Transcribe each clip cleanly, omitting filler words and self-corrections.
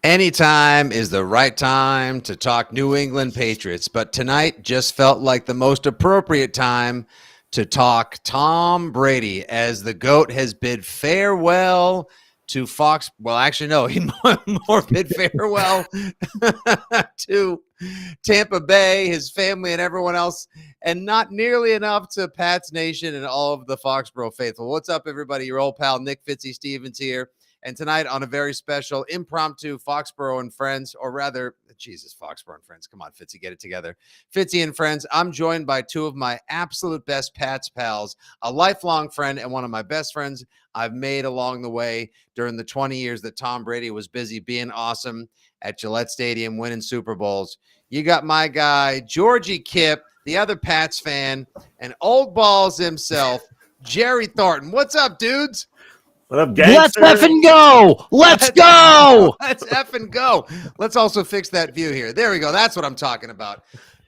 Anytime is the right time to talk New England Patriots, but tonight just felt like the most appropriate time to talk Tom Brady as the GOAT has bid farewell to Fox. Well, actually, no, he more bid farewell to Tampa Bay, his family, and everyone else, and not nearly enough to Pats Nation and all of the Foxborough faithful. What's up, everybody? Your old pal Nick Fitzy Stevens here. And tonight on a very special impromptu Foxborough and Friends, or rather, Jesus, Foxborough and Friends. Come on, Fitzy, get it together. Fitzy and Friends, I'm joined by two of my absolute best Pats pals, a lifelong friend and one of my best friends I've made along the way during the 20 years that Tom Brady was busy being awesome at Gillette Stadium, winning Super Bowls. You got my guy, Georgie Kip, the other Pats fan, and old balls himself, Jerry Thornton. What's up, dudes? What up, gangster? Let's effing go. Let's go. Let's effing go. Let's also fix that view here. There we go. That's what I'm talking about.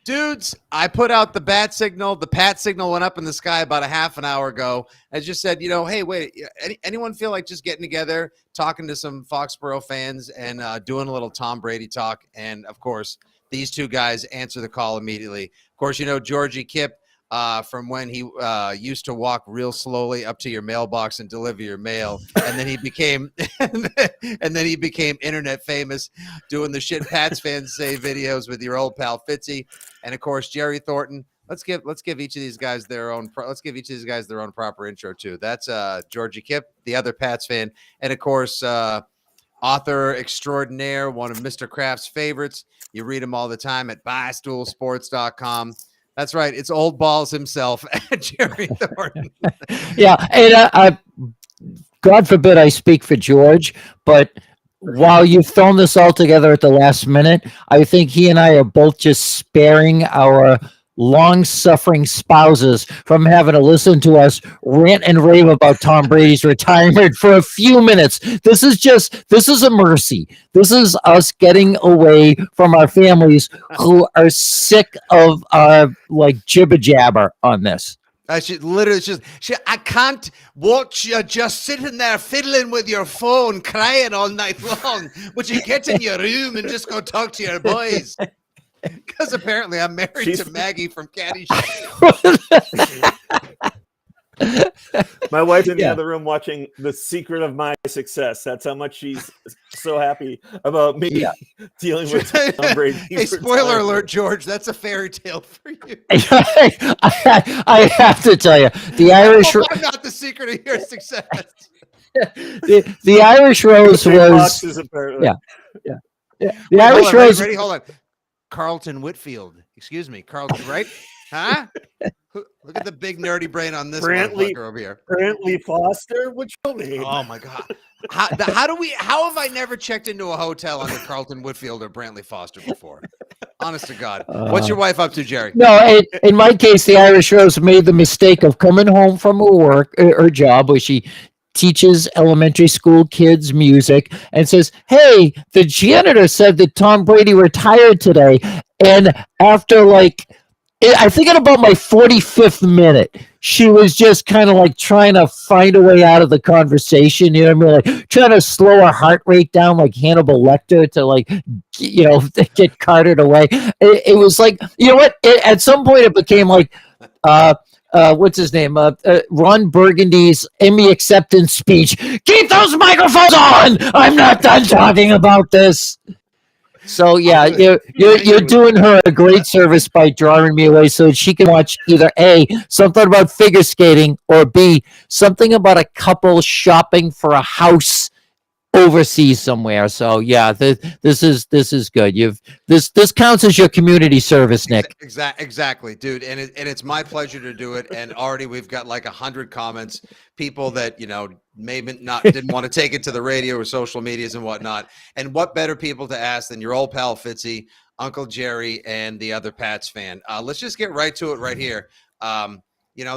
Dudes, I put out the bat signal. The Pat signal went up in the sky about a half an hour ago. I just said, hey, wait, anyone feel like just getting together, talking to some Foxborough fans and doing a little Tom Brady talk? And, of course, these two guys answer the call immediately. Of course, Georgie Kip, from when he used to walk real slowly up to your mailbox and deliver your mail, and then he became internet famous doing the shit Pats fans say videos with your old pal Fitzy, and of course Jerry Thornton. Let's give each of these guys their own. Let's give each of these guys their own proper intro too. That's Georgie Kip, the other Pats fan, and of course author extraordinaire, one of Mr. Kraft's favorites. You read him all the time at BarstoolSports.com. That's right. It's old balls himself, Jerry Thornton. Yeah, and God forbid I speak for George, but while you've thrown this all together at the last minute, I think he and I are both just sparing our long-suffering spouses from having to listen to us rant and rave about Tom Brady's retirement for a few minutes. This is a mercy. This is us getting away from our families who are sick of our jibber jabber on this. I should literally I can't watch you just sitting there fiddling with your phone, crying all night long. Would you get in your room and just go talk to your boys? Because apparently I'm married to Maggie from Caddyshack. My wife's in the other room watching The Secret of My Success. That's how much she's so happy about me dealing with Tom Brady. Hey, spoiler alert, George. That's a fairy tale for you. I have to tell you, the Irish. I'm not the secret of your success. the Irish Rose was. The Irish Rose. Ready? Hold on. Carlton Whitfield. Excuse me, Carlton, right? Huh? Look at the big nerdy brain on this motherfucker over here. Brantley Foster? Which name? Oh my God. How have I never checked into a hotel under Carlton Whitfield or Brantley Foster before? Honest to God. What's your wife up to, Jerry? No, in my case, the Irish Rose made the mistake of coming home from her job where she teaches elementary school kids music and says, "Hey, the janitor said that Tom Brady retired today." And after I think at about my 45th minute, she was just kind of trying to find a way out of the conversation. You know what I mean? Trying to slow her heart rate down like Hannibal Lecter to get carted away. It was at some point it became what's his name? Ron Burgundy's Emmy acceptance speech. Keep those microphones on. I'm not done talking about this. So yeah, you're doing her a great service by drawing me away so she can watch either A, something about figure skating, or B, something about a couple shopping for a house overseas somewhere. So yeah, this is good. This counts as your community service, Nick. Exactly, dude. And it's my pleasure to do it. And already we've got 100 comments, people that maybe didn't want to take it to the radio or social medias and whatnot. And what better people to ask than your old pal Fitzy, Uncle Jerry, and the other Pats fan. Let's just get right to it right here. You'd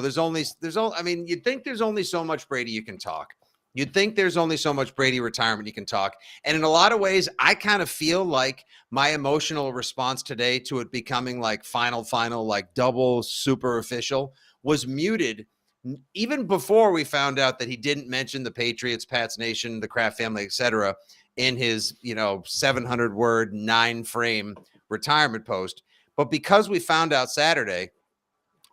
think there's only so much Brady you can talk. You'd think there's only so much Brady retirement you can talk. And in a lot of ways, I kind of feel like my emotional response today to it becoming final, double super official was muted even before we found out that he didn't mention the Patriots, Pats Nation, the Kraft family, etc. in his 700 word 9-frame retirement post. But because we found out Saturday,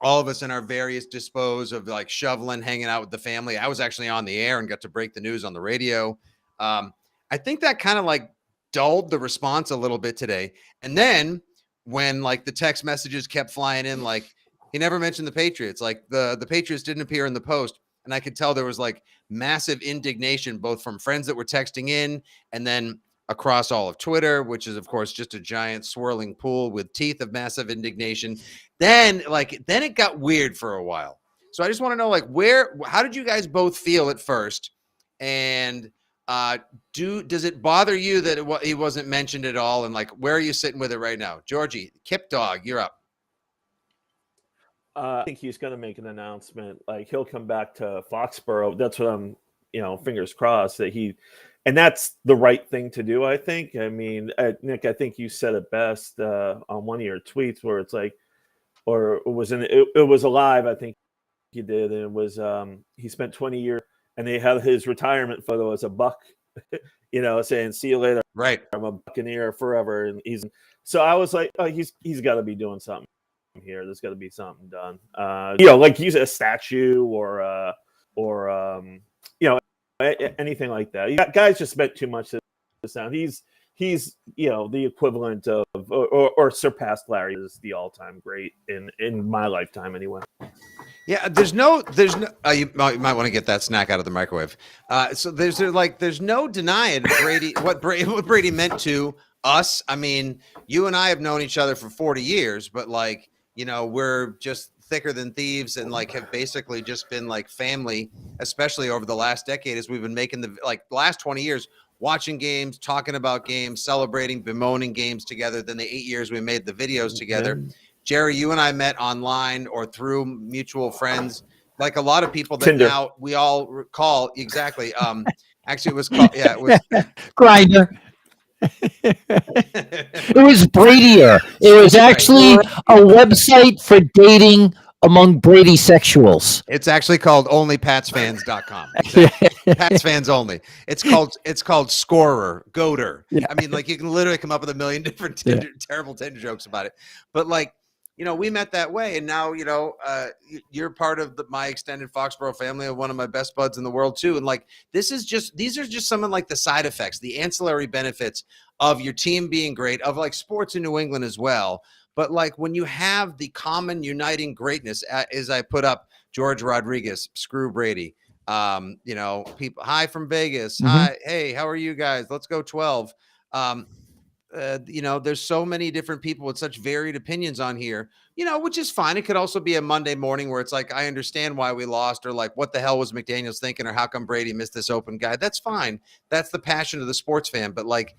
all of us in our various dispos of like shoveling, hanging out with the family. I was actually on the air and got to break the news on the radio. I think that kind of like dulled the response a little bit today. And then when like the text messages kept flying in, like he never mentioned the Patriots, like the Patriots didn't appear in the post. And I could tell there was like massive indignation, both from friends that were texting in and then across all of Twitter, which is of course just a giant swirling pool with teeth of massive indignation. Then it got weird for a while. So I just want to know, like, how did you guys both feel at first? And does it bother you that he wasn't mentioned at all? And like, where are you sitting with it right now? Georgie, Kip Dog, you're up. I think he's going to make an announcement. Like he'll come back to Foxborough. That's what I'm, fingers crossed that and that's the right thing to do. I think. I mean, Nick, I think you said it best on one of your tweets where it's like, or it was alive. I think he did. And it was, he spent 20 years and they had his retirement photo as a buck, saying, see you later. Right. I'm a Buccaneer forever. And so I was like, oh, he's got to be doing something here. There's got to be something done. Like use a statue or anything like that. Guys just spent too much to sound. He's the equivalent of or surpassed Larry as the all-time great in my lifetime anyway. Yeah, there's no you might want to get that snack out of the microwave. So there's no denying what Brady meant to us. I mean, you and I have known each other for 40 years, but like, we're just thicker than thieves and like have basically just been like family, especially over the last decade as we've been making the last 20 years, watching games, talking about games, celebrating, bemoaning games together. Then the 8 years we made the videos together. Jerry, you and I met online or through mutual friends, like a lot of people that Tinder. Now we all recall. Exactly. Actually, it was called, it was Grindr. It was Bradier. It was actually a website for dating among Brady sexuals. It's actually called onlypatsfans.com. Exactly. Pats fans only. It's called Scorer, Goater. Yeah. I mean, like you can literally come up with a million different terrible Tinder jokes about it. But like, we met that way, and now you're part of my extended Foxborough family, one of my best buds in the world too. And like these are just some of like the side effects, the ancillary benefits of your team being great, of like sports in New England as well. But like when you have the common uniting greatness, as I put up George Rodriguez, screw Brady. People, hi from Vegas. Mm-hmm. Hi, hey, how are you guys? Let's go 12. There's so many different people with such varied opinions on here, which is fine. It could also be a Monday morning where it's like, I understand why we lost, or like, what the hell was McDaniels thinking, or how come Brady missed this open guy? That's fine. That's the passion of the sports fan. But like,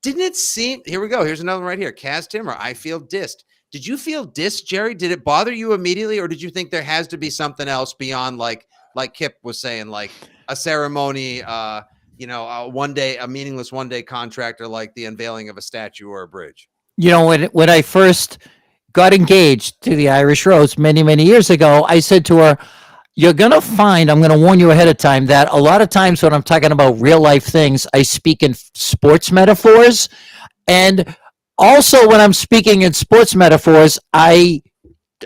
didn't it seem, here we go. Here's another one right here. Kaz Timmer, I feel dissed. Did you feel dissed, Jerry? Did it bother you immediately? Or did you think there has to be something else beyond like Kip was saying, like a ceremony, a meaningless one-day contract, or like the unveiling of a statue or a bridge? When I first got engaged to the Irish Rose many, many years ago, I said to her, you're going to find, I'm going to warn you ahead of time, that a lot of times when I'm talking about real life things, I speak in sports metaphors. And also when I'm speaking in sports metaphors, I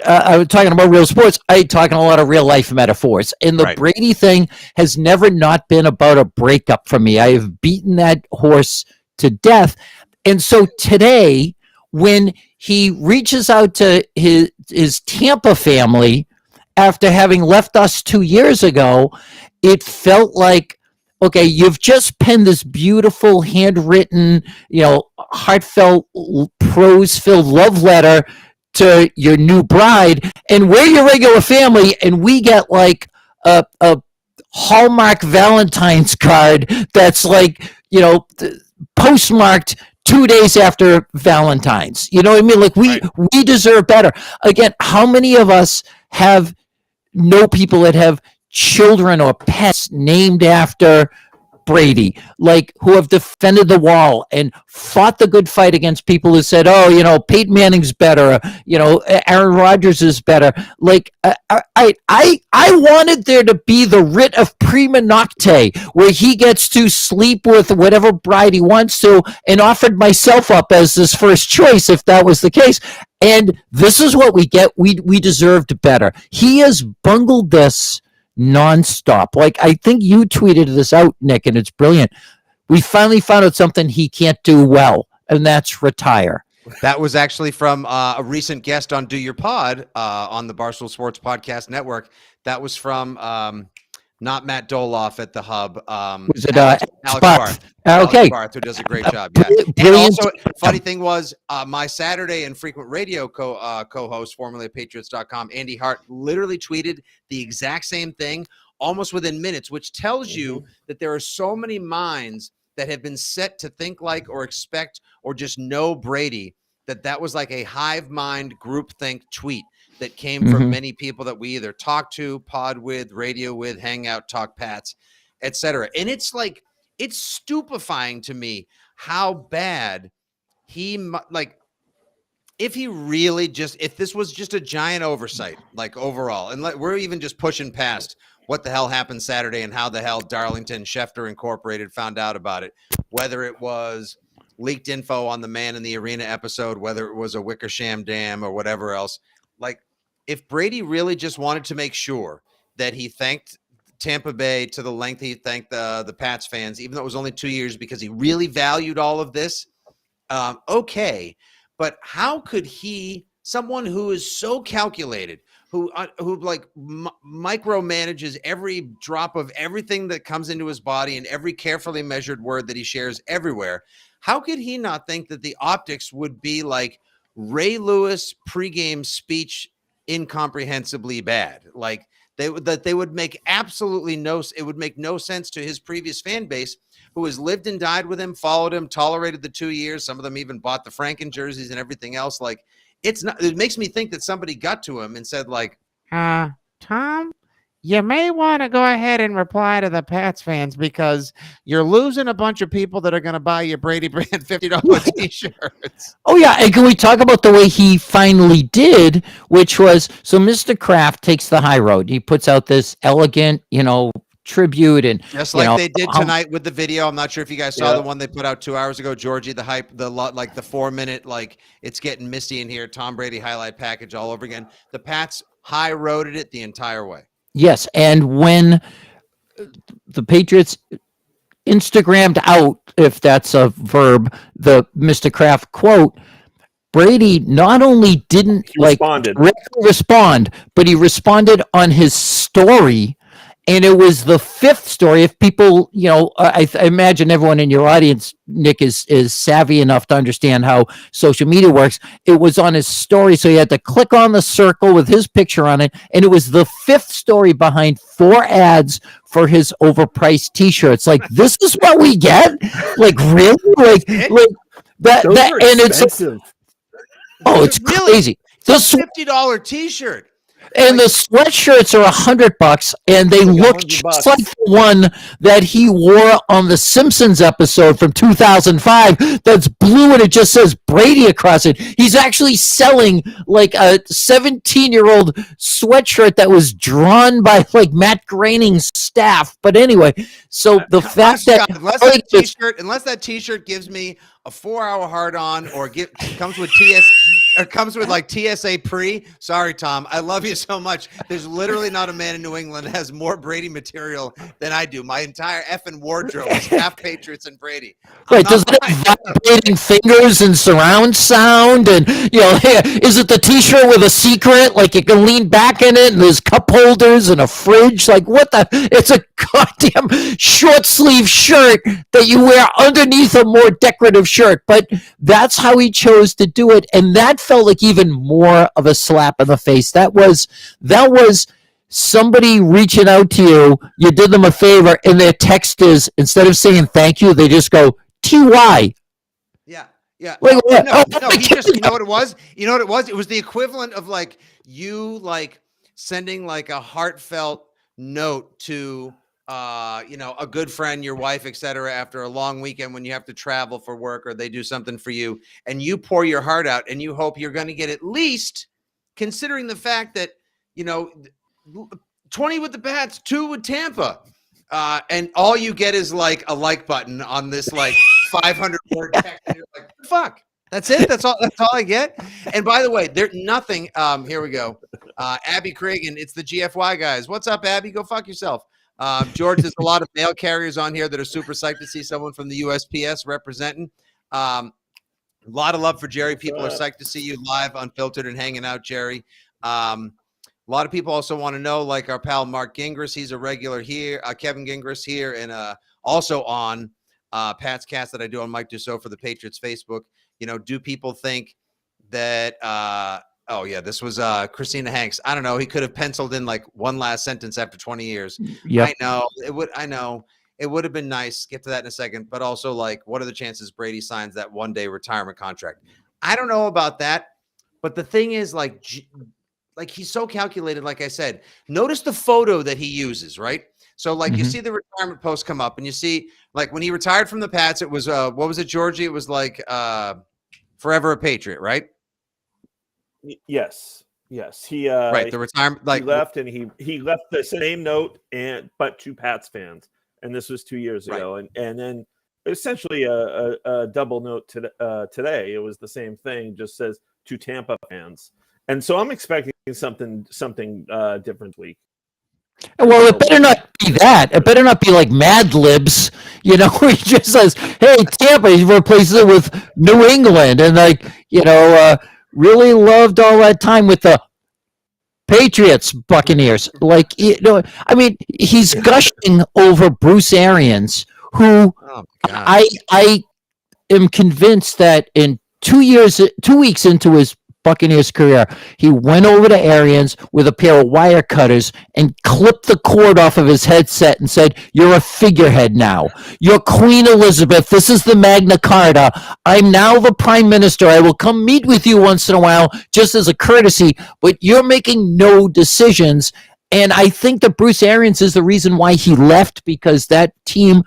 was talking about real sports, I talking a lot of real life metaphors. And the Brady thing has never not been about a breakup for me. I have beaten that horse to death. And so today, when he reaches out to his Tampa family after having left us 2 years ago, it felt like, okay, you've just penned this beautiful, handwritten, heartfelt, prose-filled love letter to your new bride, and we're your regular family, and we get like a Hallmark Valentine's card that's like, postmarked 2 days after Valentine's. You know what I mean? Like we deserve better. Again, how many of us know people that have children or pets named after Brady, like who have defended the wall and fought the good fight against people who said, "Oh, Peyton Manning's better, Aaron Rodgers is better." Like I wanted there to be the writ of prima nocte, where he gets to sleep with whatever bride he wants to, and offered myself up as his first choice if that was the case. And this is what we get. We deserved better. He has bungled this nonstop. Like, I think you tweeted this out, Nick, and it's brilliant. We finally found out something he can't do well, and that's retire. That was actually from a recent guest on Do Your Pod on the Barstool Sports Podcast Network. That was from not Matt Doloff at the Hub. Was it Alex Barth? Okay. Alex Barth, who does a great job. Yeah. And also, funny thing was, my Saturday and frequent radio co-host, formerly at Patriots.com, Andy Hart, literally tweeted the exact same thing almost within minutes, which tells you that there are so many minds that have been set to think like or expect or just know Brady, that was like a hive mind groupthink tweet that came from many people that we either talk to, pod with, radio with, hang out, talk Pats, etc. And it's like, it's stupefying to me how bad if this was just a giant oversight, like overall, and we're even just pushing past what the hell happened Saturday and how the hell Darlington Schefter Incorporated found out about it, whether it was leaked info on the Man in the Arena episode, whether it was a Wickersham Dam or whatever else. Like, if Brady really just wanted to make sure that he thanked Tampa Bay to the length he thanked the Pats fans, even though it was only 2 years, because he really valued all of this, okay. But how could someone who is so calculated, who micromanages every drop of everything that comes into his body and every carefully measured word that he shares everywhere, how could he not think that the optics would be like Ray Lewis pregame speech incomprehensibly bad? Like, they would make absolutely it would make no sense to his previous fan base, who has lived and died with him, followed him, tolerated the 2 years. Some of them even bought the Franken jerseys and everything else. Like, it makes me think that somebody got to him and said, like, Tom, you may want to go ahead and reply to the Pats fans, because you're losing a bunch of people that are going to buy your Brady brand $50 t-shirts. Oh, yeah. And can we talk about the way he finally did, which was, so Mr. Kraft takes the high road. He puts out this elegant, tribute, and just like they did tonight with the video. I'm not sure if you guys saw the one they put out 2 hours ago, Georgie, the 4-minute, like, it's getting misty in here, Tom Brady highlight package all over again. The Pats high roaded it the entire way. Yes, and when the Patriots Instagrammed out, if that's a verb, the Mr. Kraft quote, Brady not only didn't respond, but he responded on his story. And it was the fifth story. If people, I imagine everyone in your audience, Nick, is savvy enough to understand how social media works. It was on his story, so you had to click on the circle with his picture on it, and it was the fifth story behind 4 ads for his overpriced T-shirts. Like, this is what we get? Like, really? Like that? Those that are and expensive. It's crazy. It's a $50 T-shirt. And the sweatshirts are $100, and they look just like the one that he wore on the Simpsons episode from 2005. That's blue, and it just says Brady across it. He's actually selling like a 17-year-old sweatshirt that was drawn by like Matt Groening's staff. But anyway, so the fact that unless that T-shirt gives me a 4-hour hard-on or comes with like TSA pre. Sorry, Tom. I love you so much. There's literally not a man in New England that has more Brady material than I do. My entire effing wardrobe is half Patriots and Brady. Right? Does it have vibrating fingers and surround sound? And is it the T-shirt with a secret? Like, you can lean back in it, and there's cup holders and a fridge. Like, what the? It's a goddamn short sleeve shirt that you wear underneath a more decorative shirt. But that's how he chose to do it, and that felt like even more of a slap in the face. That was somebody reaching out to you. You did them a favor, and their text is, instead of saying thank you, they just go TY. Yeah. Like, no. He just, you know what it was? It was the equivalent of like you like sending like a heartfelt note to a good friend, your wife, etc., after a long weekend when you have to travel for work or they do something for you, and you pour your heart out and you hope you're going to get at least, considering the fact that 20 with the Pats, 2 with Tampa, and all you get is like a like button on this like 500 word text, and you're like, fuck. That's it. That's all I get. And by the way, there's nothing. Here we go. Abby Cragen. It's the GFY guys. What's up, Abby? Go fuck yourself. George, there's a lot of mail carriers on here that are super psyched to see someone from the USPS representing. A lot of love for Jerry. People are psyched to see you live, unfiltered, and hanging out, Jerry. A lot of people also want to know, like our pal Mark Gingras. He's a regular here. Kevin Gingras here, and also on Pat's Cast that I do on Mike Dussault for the Patriots Facebook. Do people think that oh yeah, this was Christina Hanks. I don't know. He could have penciled in like one last sentence after 20 years. Yep. I know it would have been nice. Get to that in a second. But also, like, what are the chances Brady signs that one-day retirement contract? I don't know about that. But the thing is, like he's so calculated. Like I said, notice the photo that he uses, right? So, like, you see the retirement post come up, and you see, like, when he retired from the Pats, it was what was it, Georgie? It was like forever a Patriot, right? Yes. He right, the retirement, like, he left, and he left the same note, but to Pats fans, and this was 2 years ago, and then essentially a double note today. It was the same thing, just says to Tampa fans, and so I'm expecting something different week. Well, it better not be that. It better not be like Mad Libs, he just says, hey, Tampa, he replaces it with New England. And really loved all that time with the Patriots, Buccaneers. Like, I mean, he's gushing over Bruce Arians, who I am convinced that in 2 weeks into his Buccaneers career, he went over to Arians with a pair of wire cutters and clipped the cord off of his headset and said, you're a figurehead now. You're Queen Elizabeth. This is the Magna Carta. I'm now the prime minister. I will come meet with you once in a while just as a courtesy, but you're making no decisions. And I think that Bruce Arians is the reason why he left, because that team,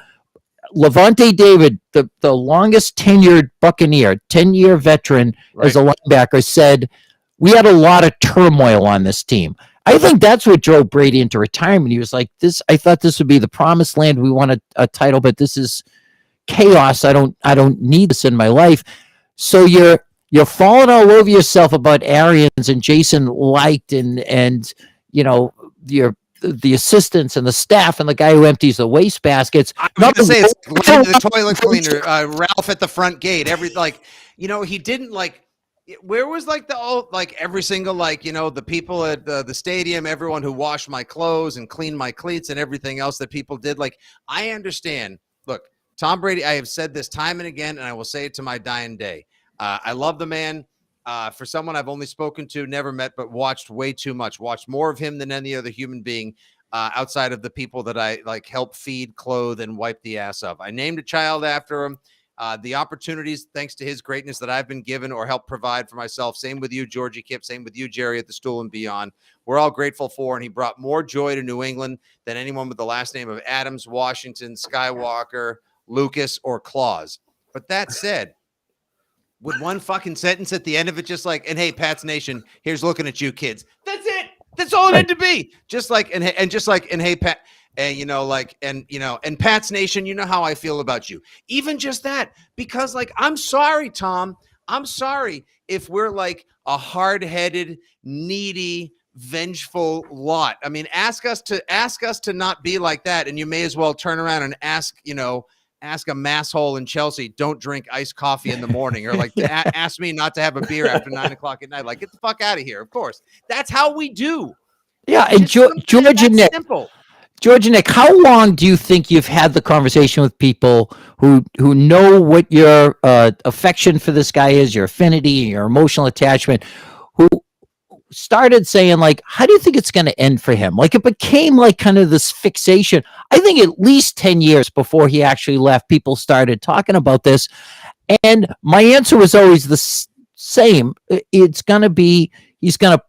Levante David, the longest tenured Buccaneer, 10-year veteran as a linebacker, said, we had a lot of turmoil on this team. I think that's what drove Brady into retirement. He was like, I thought this would be the promised land. We want a title, but this is chaos. I don't need this in my life. So you're falling all over yourself about Arians and Jason Licht and the assistants and the staff and the guy who empties the waste baskets. I was going to say, it's like the toilet cleaner, Ralph at the front gate. He didn't like. Where was like every single the people at the stadium, everyone who washed my clothes and cleaned my cleats and everything else that people did. Like, I understand. Look, Tom Brady. I have said this time and again, and I will say it to my dying day. I love the man. For someone I've only spoken to, never met, but watched way too much, watched more of him than any other human being outside of the people that I help feed, clothe, and wipe the ass of. I named a child after him. The opportunities, thanks to his greatness, that I've been given or helped provide for myself. Same with you, Georgie Kip. Same with you, Jerry, at the Stool and Beyond. We're all grateful for, and he brought more joy to New England than anyone with the last name of Adams, Washington, Skywalker, Lucas, or Claus. But that said, with one fucking sentence at the end of it, just like, and hey, Pats Nation, here's looking at you kids. That's it. That's all it had to be. Just like, and hey, Pat, and Pats Nation, you know how I feel about you. Even just that, because I'm sorry, Tom. I'm sorry if we're like a hard-headed, needy, vengeful lot. I mean, ask us to not be like that, and you may as well turn around and ask a masshole in Chelsea, don't drink iced coffee in the morning, or ask me not to have a beer after 9 o'clock at night. Like, get the fuck out of here. Of course, that's how we do. Yeah. And George and Nick, simple. George and Nick, how long do you think you've had the conversation with people who know what your affection for this guy is, your affinity, your emotional attachment, who started saying, like, how do you think it's going to end for him? Like, it became like kind of this fixation. I think at least 10 years before he actually left, people started talking about this. And my answer was always the same. It's going to be, he's going to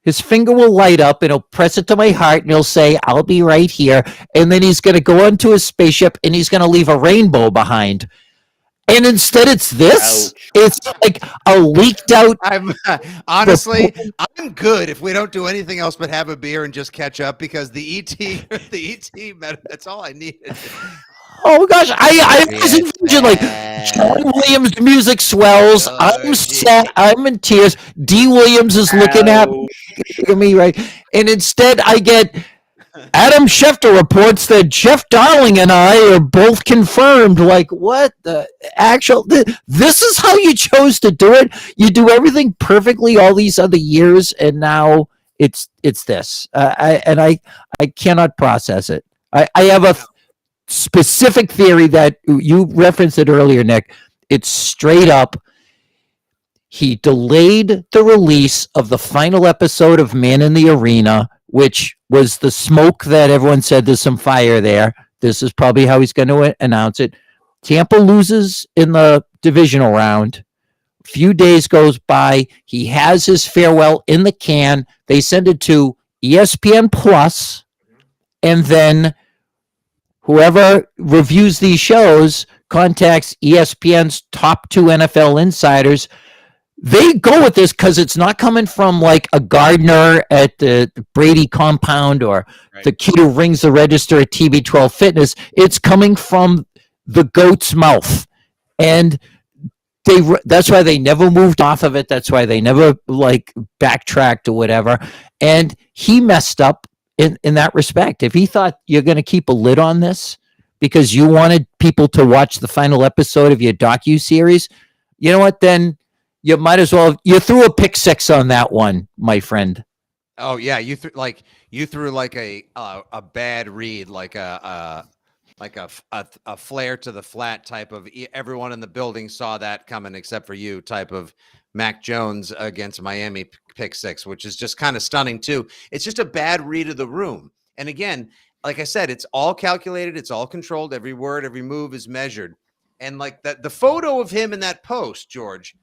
His finger will light up and he'll press it to my heart and he'll say, I'll be right here. And then he's going to go onto his spaceship and he's going to leave a rainbow behind. And instead it's this. Ouch. It's like a leaked out. I'm honestly, I'm good if we don't do anything else but have a beer and just catch up because the that's all I needed. Oh my gosh, I was envisioning like John Williams' music swells. I'm sad. I'm in tears. D. Williams is looking at me, right? And instead I get Adam Schefter reports that Jeff Darling and I are both confirmed. Like, what the actual? This is how you chose to do it. You do everything perfectly all these other years, and now it's this. I cannot process it. I have a specific theory that you referenced it earlier, Nick. It's straight up. He delayed the release of the final episode of Man in the Arena, which was the smoke that everyone said there's some fire there. This is probably how he's going to announce it. Tampa loses in the divisional round. A few days goes by. He has his farewell in the can. They send it to ESPN Plus, and then whoever reviews these shows contacts ESPN's top 2 NFL insiders. They go with this because it's not coming from like a gardener at the Brady compound or the kid who rings the register at TB12 Fitness. It's coming from the goat's mouth. And that's why they never moved off of it. That's why they never like backtracked or whatever. And he messed up in that respect. If he thought you're going to keep a lid on this because you wanted people to watch the final episode of your docuseries, you know what, then you might as well. You threw a pick six on that one, my friend. Oh yeah, you threw like a bad read, like a flare to the flat type of. Everyone in the building saw that coming except for you, type of Mac Jones against Miami pick six, which is just kind of stunning too. It's just a bad read of the room. And again, like I said, it's all calculated, it's all controlled. Every word, every move is measured. And like that, the photo of him in that post, George,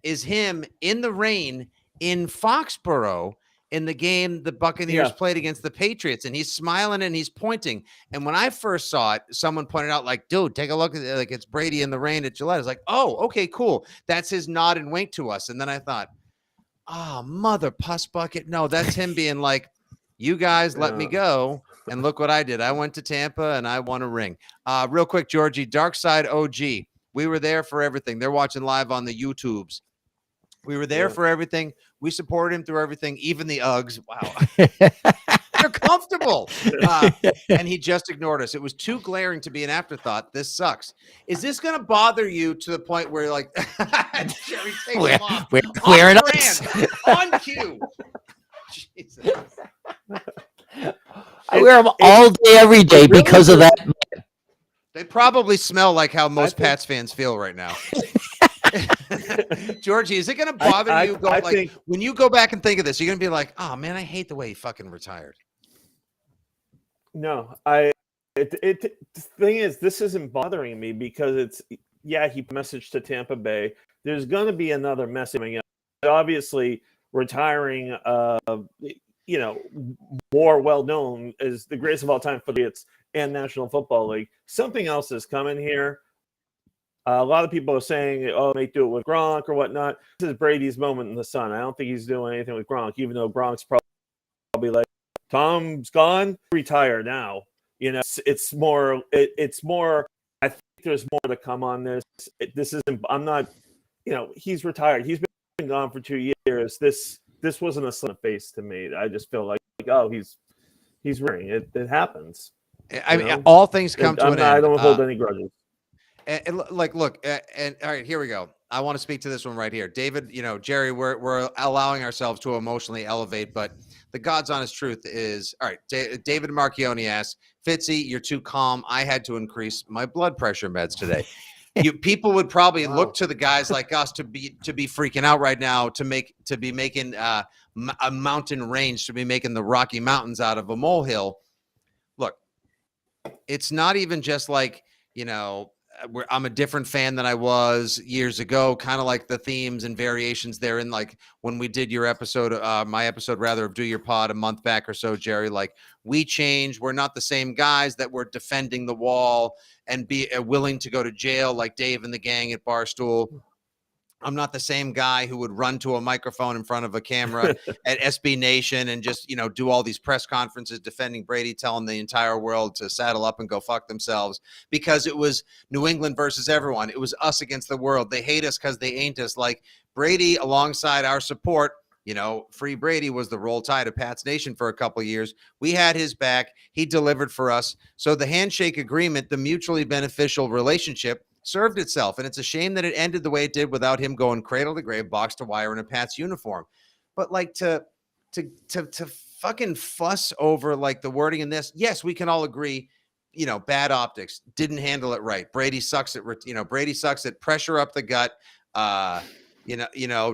is him in the rain in Foxborough in the game the Buccaneers played against the Patriots, and he's smiling and he's pointing. And when I first saw it, someone pointed out, like, dude, take a look at it. Like, it's Brady in the rain at Gillette. I was like, oh, okay, cool. That's his nod and wink to us. And then I thought, oh, mother puss bucket. No, that's him being like, you guys let me go. And look what I did. I went to Tampa and I won a ring. Real quick, Georgie, Dark Side OG. We were there for everything. They're watching live on the YouTubes. We were there for everything. We supported him through everything, even the Uggs. Wow. They're comfortable. And he just ignored us. It was too glaring to be an afterthought. This sucks. Is this going to bother you to the point where you're like, Jerry, take them off. We're wearing us. On cue. Jesus. I wear them all day, every day because of that. They probably smell like how most Pats fans feel right now. Georgie, is it going to bother you? When you go back and think of this, you're going to be like, "Oh man, I hate the way he fucking retired." No, the thing is, this isn't bothering me because he messaged to Tampa Bay. There's going to be another message coming up. Obviously, retiring, more well known as the greatest of all time for the Patriots and National Football League. Something else is coming here. A lot of people are saying, oh, they do it with Gronk or whatnot. This is Brady's moment in the sun. I don't think he's doing anything with Gronk, even though Gronk's probably like, Tom's gone, retire now. It's more, I think there's more to come on this. He's retired. He's been gone for 2 years. This wasn't a slap in the face to me. I just feel like oh, he's ring. It happens. I mean, all things come to an end. I don't hold any grudges. And look, and all right, here we go. I want to speak to this one right here. David, Jerry, we're allowing ourselves to emotionally elevate, but the God's honest truth is, all right, David Marchione asks, Fitzy, you're too calm. I had to increase my blood pressure meds today. People would probably look to the guys like us to be freaking out right now, to be making a mountain range, to be making the Rocky Mountains out of a molehill. Look, it's not even just like, I'm a different fan than I was years ago, kind of like the themes and variations therein. Like when we did your episode, my episode rather, of Do Your Pod a month back or so, Jerry, like we changed. We're not the same guys that were defending the wall and be willing to go to jail like Dave and the gang at Barstool. I'm not the same guy who would run to a microphone in front of a camera at SB Nation and just, do all these press conferences defending Brady, telling the entire world to saddle up and go fuck themselves, because it was New England versus everyone. It was us against the world. They hate us because they ain't us. Like Brady, alongside our support, Free Brady was the roll tide of Pat's Nation for a couple of years. We had his back. He delivered for us. So the handshake agreement, the mutually beneficial relationship, served itself, and it's a shame that it ended the way it did without him going cradle to grave, box to wire in a Pats uniform. But like to fucking fuss over like the wording in this, yes, we can all agree, bad optics, didn't handle it right. Brady sucks at pressure up the gut,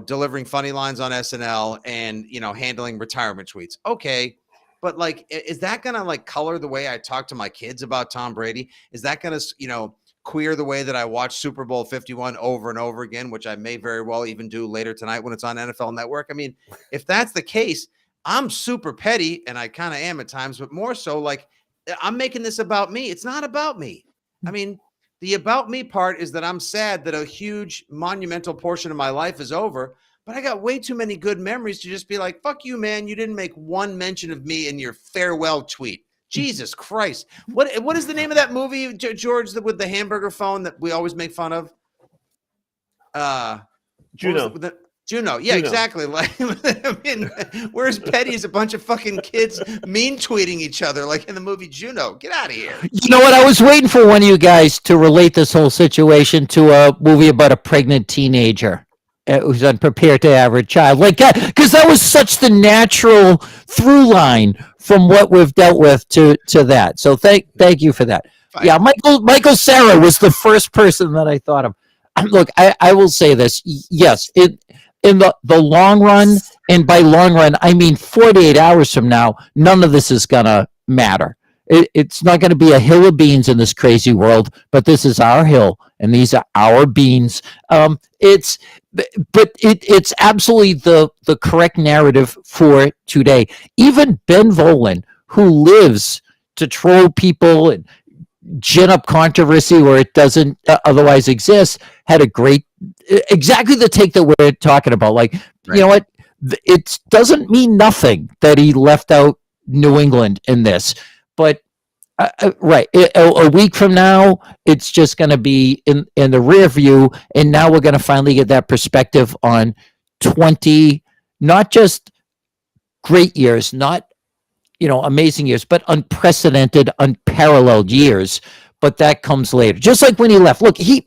delivering funny lines on SNL and handling retirement tweets. Okay. But like, is that gonna like color the way I talk to my kids about Tom Brady? Is that gonna queer the way that I watch Super Bowl 51 over and over again, which I may very well even do later tonight when it's on NFL Network? I mean, if that's the case, I'm super petty, and I kind of am at times, but more so like I'm making this about me. It's not about me. I mean, the about me part is that I'm sad that a huge monumental portion of my life is over, but I got way too many good memories to just be like, fuck you, man. You didn't make one mention of me in your farewell tweet. Jesus Christ. What is the name of that movie, George, with the hamburger phone that we always make fun of? Juno. Juno. Yeah, exactly. Like, I mean, where's Petty as a bunch of fucking kids mean tweeting each other like in the movie Juno? Get out of here. You know what? I was waiting for one of you guys to relate this whole situation to a movie about a pregnant teenager who's unprepared to have a child, like that, because that was such the natural through line from what we've dealt with to that. So thank you for that. Fine. Yeah, Michael Cera was the first person that I thought of. Look, I will say this. Yes, in the long run, and by long run, I mean 48 hours from now, none of this is gonna matter. It's not going to be a hill of beans in this crazy world, but this is our hill, and these are our beans. It's absolutely the correct narrative for today. Even Ben Volen, who lives to troll people and gin up controversy where it doesn't otherwise exist, had a great, exactly the take that we're talking about. Like, right. You know what? It doesn't mean nothing that he left out New England in this. But right, a week from now, it's just going to be in the rear view, and now we're going to finally get that perspective on 20, not just great years, not amazing years, but unprecedented, unparalleled years. But that comes later. Just like when he left. Look, he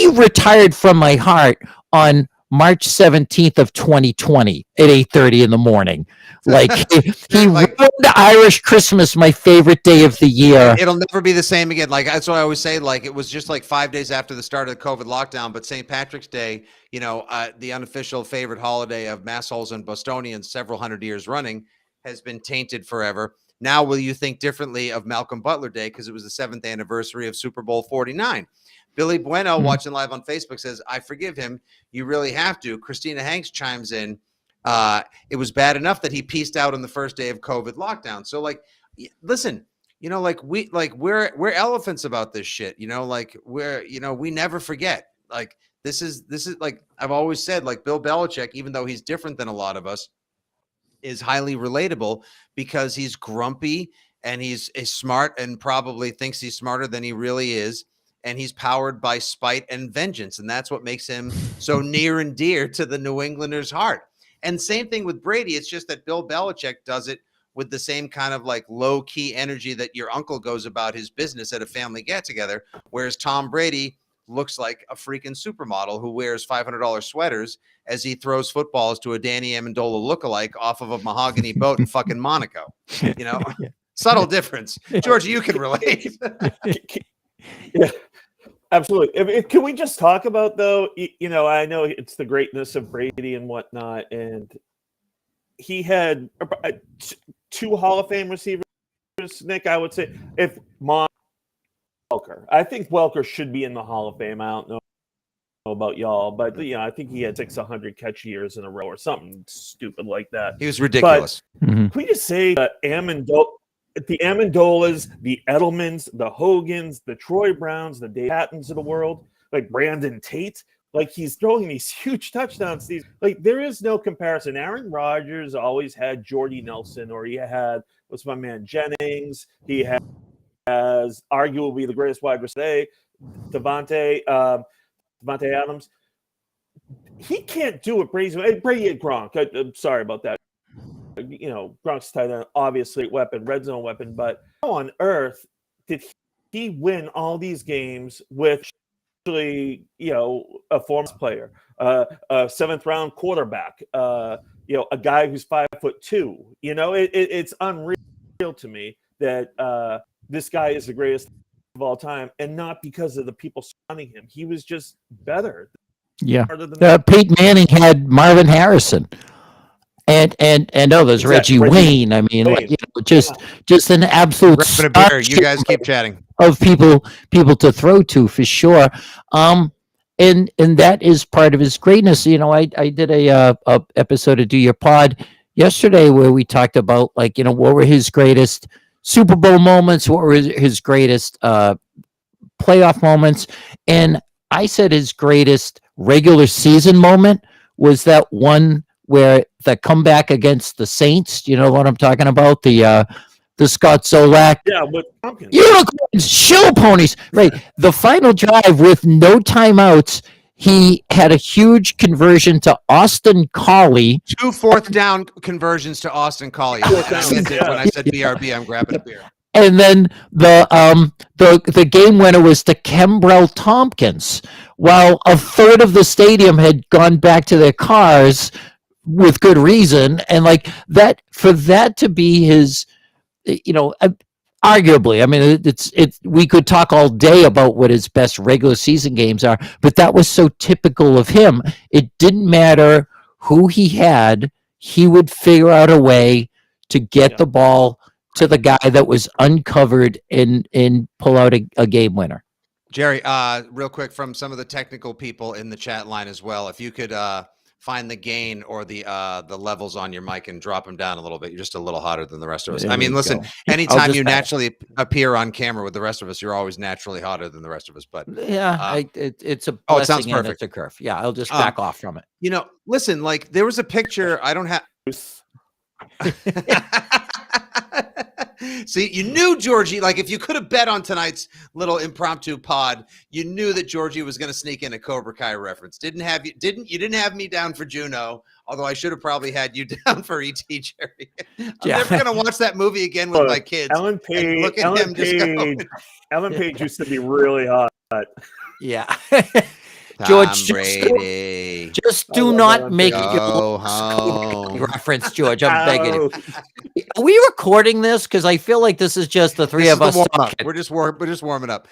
retired from my heart on March 17th of 2020 at 8:30 in the morning. Like he ruined Irish Christmas, my favorite day of the year. It'll never be the same again. Like that's what I always say. Like it was just like 5 days after the start of the COVID lockdown, but St. Patrick's Day, the unofficial favorite holiday of Massholes and Bostonians several hundred years running, has been tainted forever. Now, will you think differently of Malcolm Butler Day because it was the 7th anniversary of Super Bowl 49? Billy Bueno, watching live on Facebook, says, I forgive him. You really have to. Christina Hanks chimes in. It was bad enough that he pieced out on the first day of COVID lockdown. So, like, listen, we're elephants about this shit. We never forget. Like, this is like I've always said, like Bill Belichick, even though he's different than a lot of us, is highly relatable because he's grumpy and he's smart and probably thinks he's smarter than he really is. And he's powered by spite and vengeance. And that's what makes him so near and dear to the New Englanders' heart. And same thing with Brady. It's just that Bill Belichick does it with the same kind of like low key energy that your uncle goes about his business at a family get together. Whereas Tom Brady looks like a freaking supermodel who wears $500 sweaters as he throws footballs to a Danny Amendola lookalike off of a mahogany boat in fucking Monaco. Subtle difference. George, you can relate. Yeah, absolutely. Can we just talk about, though, I know it's the greatness of Brady and whatnot, and he had 2 Hall of Fame receivers, Nick, I would say. If Welker. I think Welker should be in the Hall of Fame. I don't know about y'all, but I think he had 600 catch years in a row or something stupid like that. He was ridiculous. Can we just say the Amendolas, the Edelmans, the Hogans, the Troy Browns, the Dave Pattons of the world, like Brandon Tate, like he's throwing these huge touchdowns. There is no comparison. Aaron Rodgers always had Jordy Nelson, or he had what's my man Jennings. He has arguably the greatest wide receiver today, Devontae Adams. He can't do it. Brady and Gronk. I'm sorry about that. Gronk's tight end, obviously weapon, red zone weapon. But how on earth did he win all these games with a former player, a seventh round quarterback, a guy who's 5'2"? It's unreal to me that this guy is the greatest of all time, and not because of the people surrounding him. He was just better. Yeah. Peyton Manning had Marvin Harrison and others, Reggie Wayne. I mean, just an absolute you guys keep chatting of people to throw to, for sure. And that is part of his greatness. I did a episode of Do Your Pod yesterday where we talked about what were his greatest Super Bowl moments, what were his greatest playoff moments, and I said his greatest regular season moment was that one where the comeback against the Saints. You know what I'm talking about? The Scott Zolak. Yeah, with Tompkins. Unicorns, show ponies. Right. The final drive with no timeouts. He had a huge conversion to Austin Collie. 2 fourth down conversions to Austin Collie. When I said BRB, I'm grabbing a beer. And then the game winner was to Kembrell Tompkins, while a third of the stadium had gone back to their cars with good reason. And for that to be his, arguably, I mean, we could talk all day about what his best regular season games are, but that was so typical of him. It didn't matter who he had, he would figure out a way to get the ball to the guy that was uncovered and pull out a game winner. Jerry, real quick, from some of the technical people in the chat line as well, if you could find the gain or the levels on your mic and drop them down a little bit. You're just a little hotter than the rest of us. I mean, listen, anytime you naturally appear on camera with the rest of us, you're always naturally hotter than the rest of us. But it's a blessing, it sounds perfect. And it's a curve. Yeah, I'll just back off from it. Listen, there was a picture. I don't have. See, you knew Georgie, if you could have bet on tonight's little impromptu pod, you knew that Georgie was going to sneak in a Cobra Kai reference. You didn't have me down for Juno, although I should have probably had you down for ET, Jerry. I'm never going to watch that movie again with my kids. Ellen Page used to be really hot. Yeah. George, just do not make your reference, George. I'm begging you. Are we recording this? Because I feel like this is just the three of us. We're just warming up.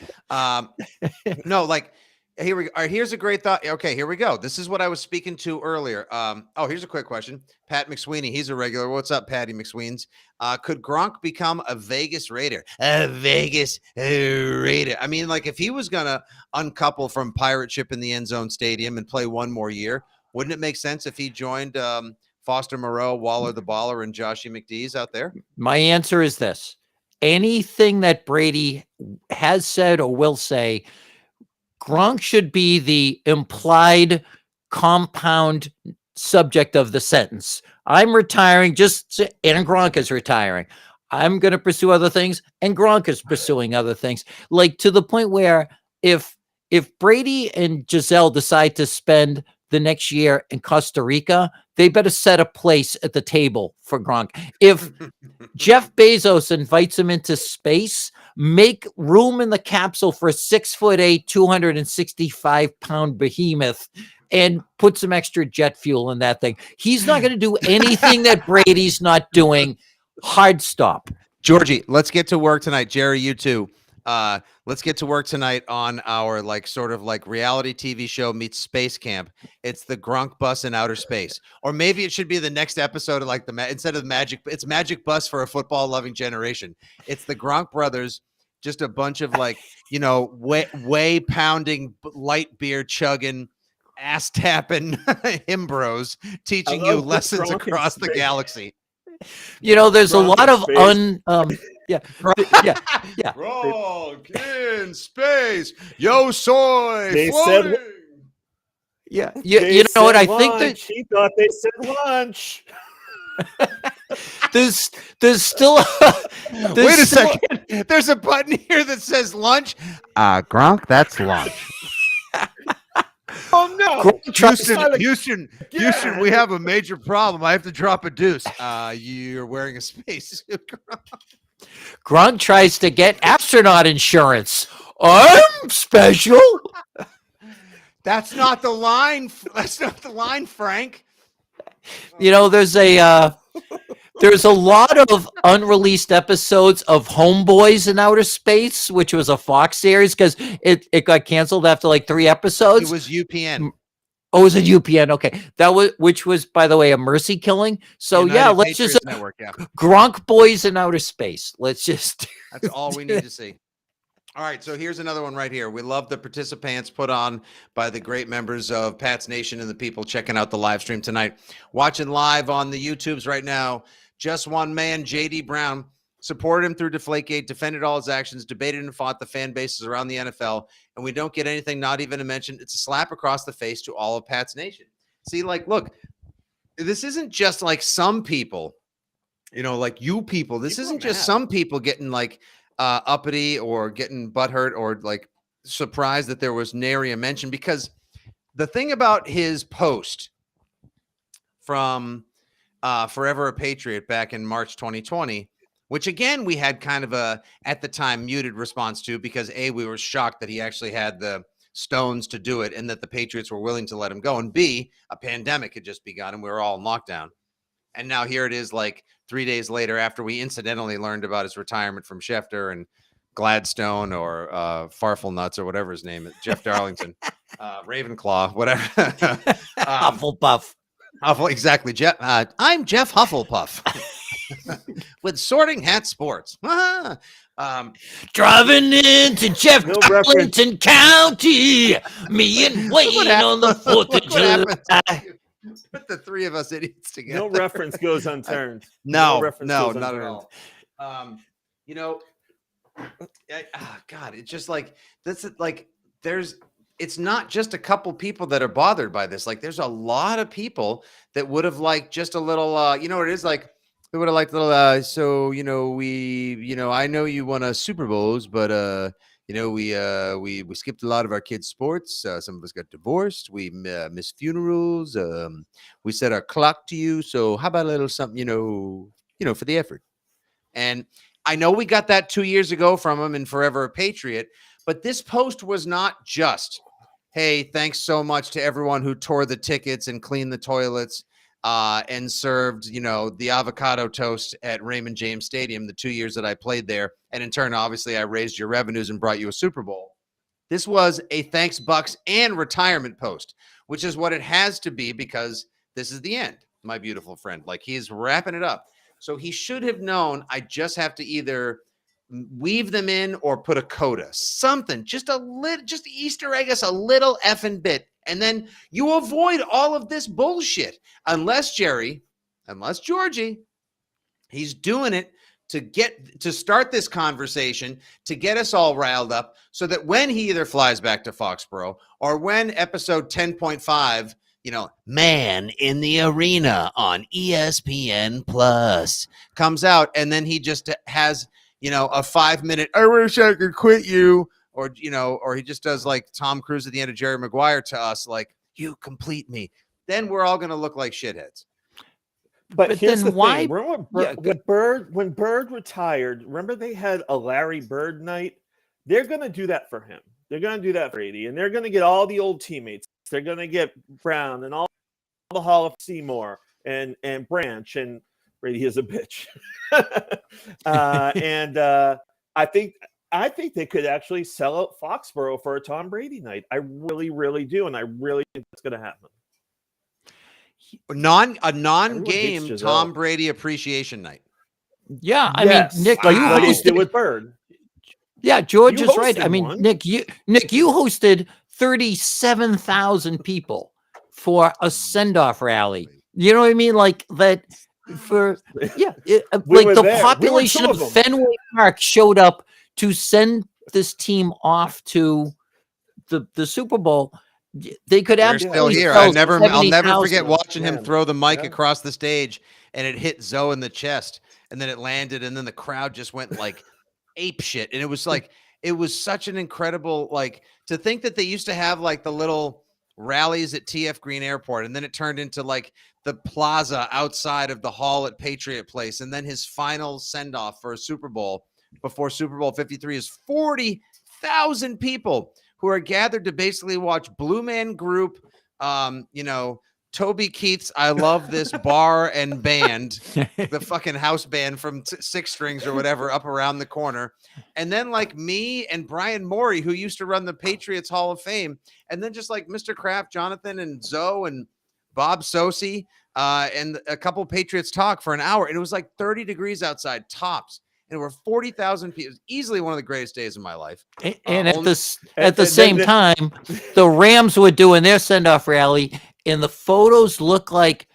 No, here we go. Here's a great thought. Okay, here we go. This is what I was speaking to earlier. Here's a quick question. Pat McSweeney, he's a regular. What's up, Patty McSweens? Could Gronk become a Vegas Raider? A Vegas Raider. I mean, if he was gonna uncouple from pirate ship in the end zone stadium and play one more year, wouldn't it make sense if he joined Foster Moreau, Waller the Baller, and Joshy McDees out there? My answer is this: anything that Brady has said or will say, Gronk should be the implied compound subject of the sentence. I'm retiring, and Gronk is retiring. I'm going to pursue other things, and Gronk is pursuing other things. To the point where if Brady and Giselle decide to spend the next year in Costa Rica, they better set a place at the table for Gronk. If Jeff Bezos invites him into space, make room in the capsule for a 6'8", 265-pound behemoth and put some extra jet fuel in that thing. He's not going to do anything that Brady's not doing. Hard stop. Georgie, let's get to work tonight. Jerry, you too. Let's get to work tonight on our reality TV show meets space camp. It's the Gronk bus in outer space, or maybe it should be the next episode of instead of Magic, it's Magic Bus for a football loving generation. It's the Gronk brothers just a bunch of like, way pounding, light beer chugging, ass tapping himbros teaching you love the lessons Gronk in across the space. galaxy. There's a Gronk lot in of space. yeah. Gronk in space. Yo soy They floating. said- Yeah, They you know what? said I think that lunch. He thought they said lunch. there's still Wait a second. There's a button here that says lunch. Gronk, that's lunch. Oh no! Houston, we have a major problem. I have to drop a deuce. You're wearing a spacesuit. Gronk tries to get astronaut insurance. I'm special. That's not the line. That's not the line, Frank. There's a lot of unreleased episodes of Homeboys in Outer Space, which was a Fox series because it got canceled after like 3 episodes. It was UPN. Oh, it was a UPN. Okay, which was, by the way, a mercy killing. So United let's Patriots just Network. Yeah, Gronk Boys in Outer Space. Let's just. that's all we need to see. All right, so here's another one right here. We love the participants put on by the great members of Pat's Nation and the people checking out the live stream tonight. Watching live on the YouTubes right now, just one man, JD Brown, supported him through Deflategate, defended all his actions, debated and fought the fan bases around the NFL, and we don't get anything, not even a mention. It's a slap across the face to all of Pat's Nation. See, like, look, this isn't just like some people, like you people. This isn't just some people getting like uppity or getting butthurt or like surprised that there was nary a mention, because the thing about his post from Forever a Patriot back in March 2020, which again we had kind of a at the time muted response to, because we were shocked that he actually had the stones to do it and that the Patriots were willing to let him go, and B, a pandemic had just begun and we were all in lockdown. And now here it is, like 3 days later, after we incidentally learned about his retirement from Schefter and Gladstone or Farfel or whatever his name is, Jeff Darlington, Ravenclaw, whatever. Hufflepuff. Exactly. Jeff. I'm Jeff Hufflepuff with Sorting Hat Sports. Driving into Jeff Darlington County, me and Wayne on the 4th of July. Put the three of us idiots together. No reference goes unturned. No, reference not goes at unturned. all. God, it's just like that's like it's not just a couple people that are bothered by this. Like, there's a lot of people that would have liked just a little. It is like they would have liked a little. I know you won a Super Bowls, but we skipped a lot of our kids' sports. Some of us got divorced. We missed funerals. We set our clock to you. So how about a little something, for the effort? And I know we got that 2 years ago from him in Forever a Patriot, but this post was not just, hey, thanks so much to everyone who tore the tickets and cleaned the toilets and served, the avocado toast at Raymond James Stadium the 2 years that I played there. And in turn, obviously, I raised your revenues and brought you a Super Bowl. This was a thanks, Bucks, and retirement post, which is what it has to be, because this is the end, my beautiful friend. Like, he's wrapping it up. So he should have known I just have to either weave them in or put a coda, something, just Easter egg us a little effing bit. And then you avoid all of this bullshit. Unless Georgie, he's doing it to start this conversation, to get us all riled up, so that when he either flies back to Foxborough or when episode 10.5, Man in the Arena on ESPN Plus comes out, and then he just has, a 5-minute, I wish I could quit you, or he just does like Tom Cruise at the end of Jerry Maguire to us, like, you complete me. Then we're all going to look like shitheads. But here's then the why? thing. Remember when Bird retired, remember they had a Larry Bird night? They're going to do that for him. They're going to do that for Brady, and they're going to get all the old teammates. They're going to get Brown and all the Hall of Seymour and Branch, and Brady is a bitch. I think they could actually sell out Foxborough for a Tom Brady night. I really, really do, and I really think that's going to happen. A non-game Tom Brady appreciation night. Yeah, I mean, Nick, are you hosting with Bird? Yeah, George You is right. I hosted mean, one. Nick, you hosted 37,000 people for a send-off rally. You know what I mean? Like that for We like were the there. We were population two of of them. Fenway Park showed up to send this team off to the Super Bowl. They could We're still absolutely here. sell I'll never 70,000. forget watching him Man. throw the mic Yeah. across the stage, and it hit Zoe in the chest, and then it landed, and then the crowd just went like ape shit. And it was like, it was such an incredible, like, to think that they used to have like the little rallies at TF Green Airport, and then it turned into like the plaza outside of the hall at Patriot Place, and then his final send off for a Super Bowl before Super Bowl 53 is 40,000 people who are gathered to basically watch Blue Man Group, Toby Keith's I Love This bar and band, the fucking house band from Six Strings or whatever, up around the corner. And then like me and Brian Morey, who used to run the Patriots Hall of Fame. And then just like Mr. Kraft, Jonathan, and Zoe and Bob Sosi, and a couple Patriots talk for an hour. And it was like 30 degrees outside, tops. And there were 40,000 people. It was easily one of the greatest days of my life. And at and the same then- time, the Rams were doing their send-off rally, and the photos look like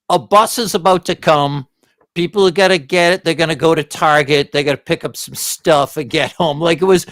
a bus is about to come. People are gonna get it. They're gonna go to Target. They gotta pick up some stuff and get home. Like it was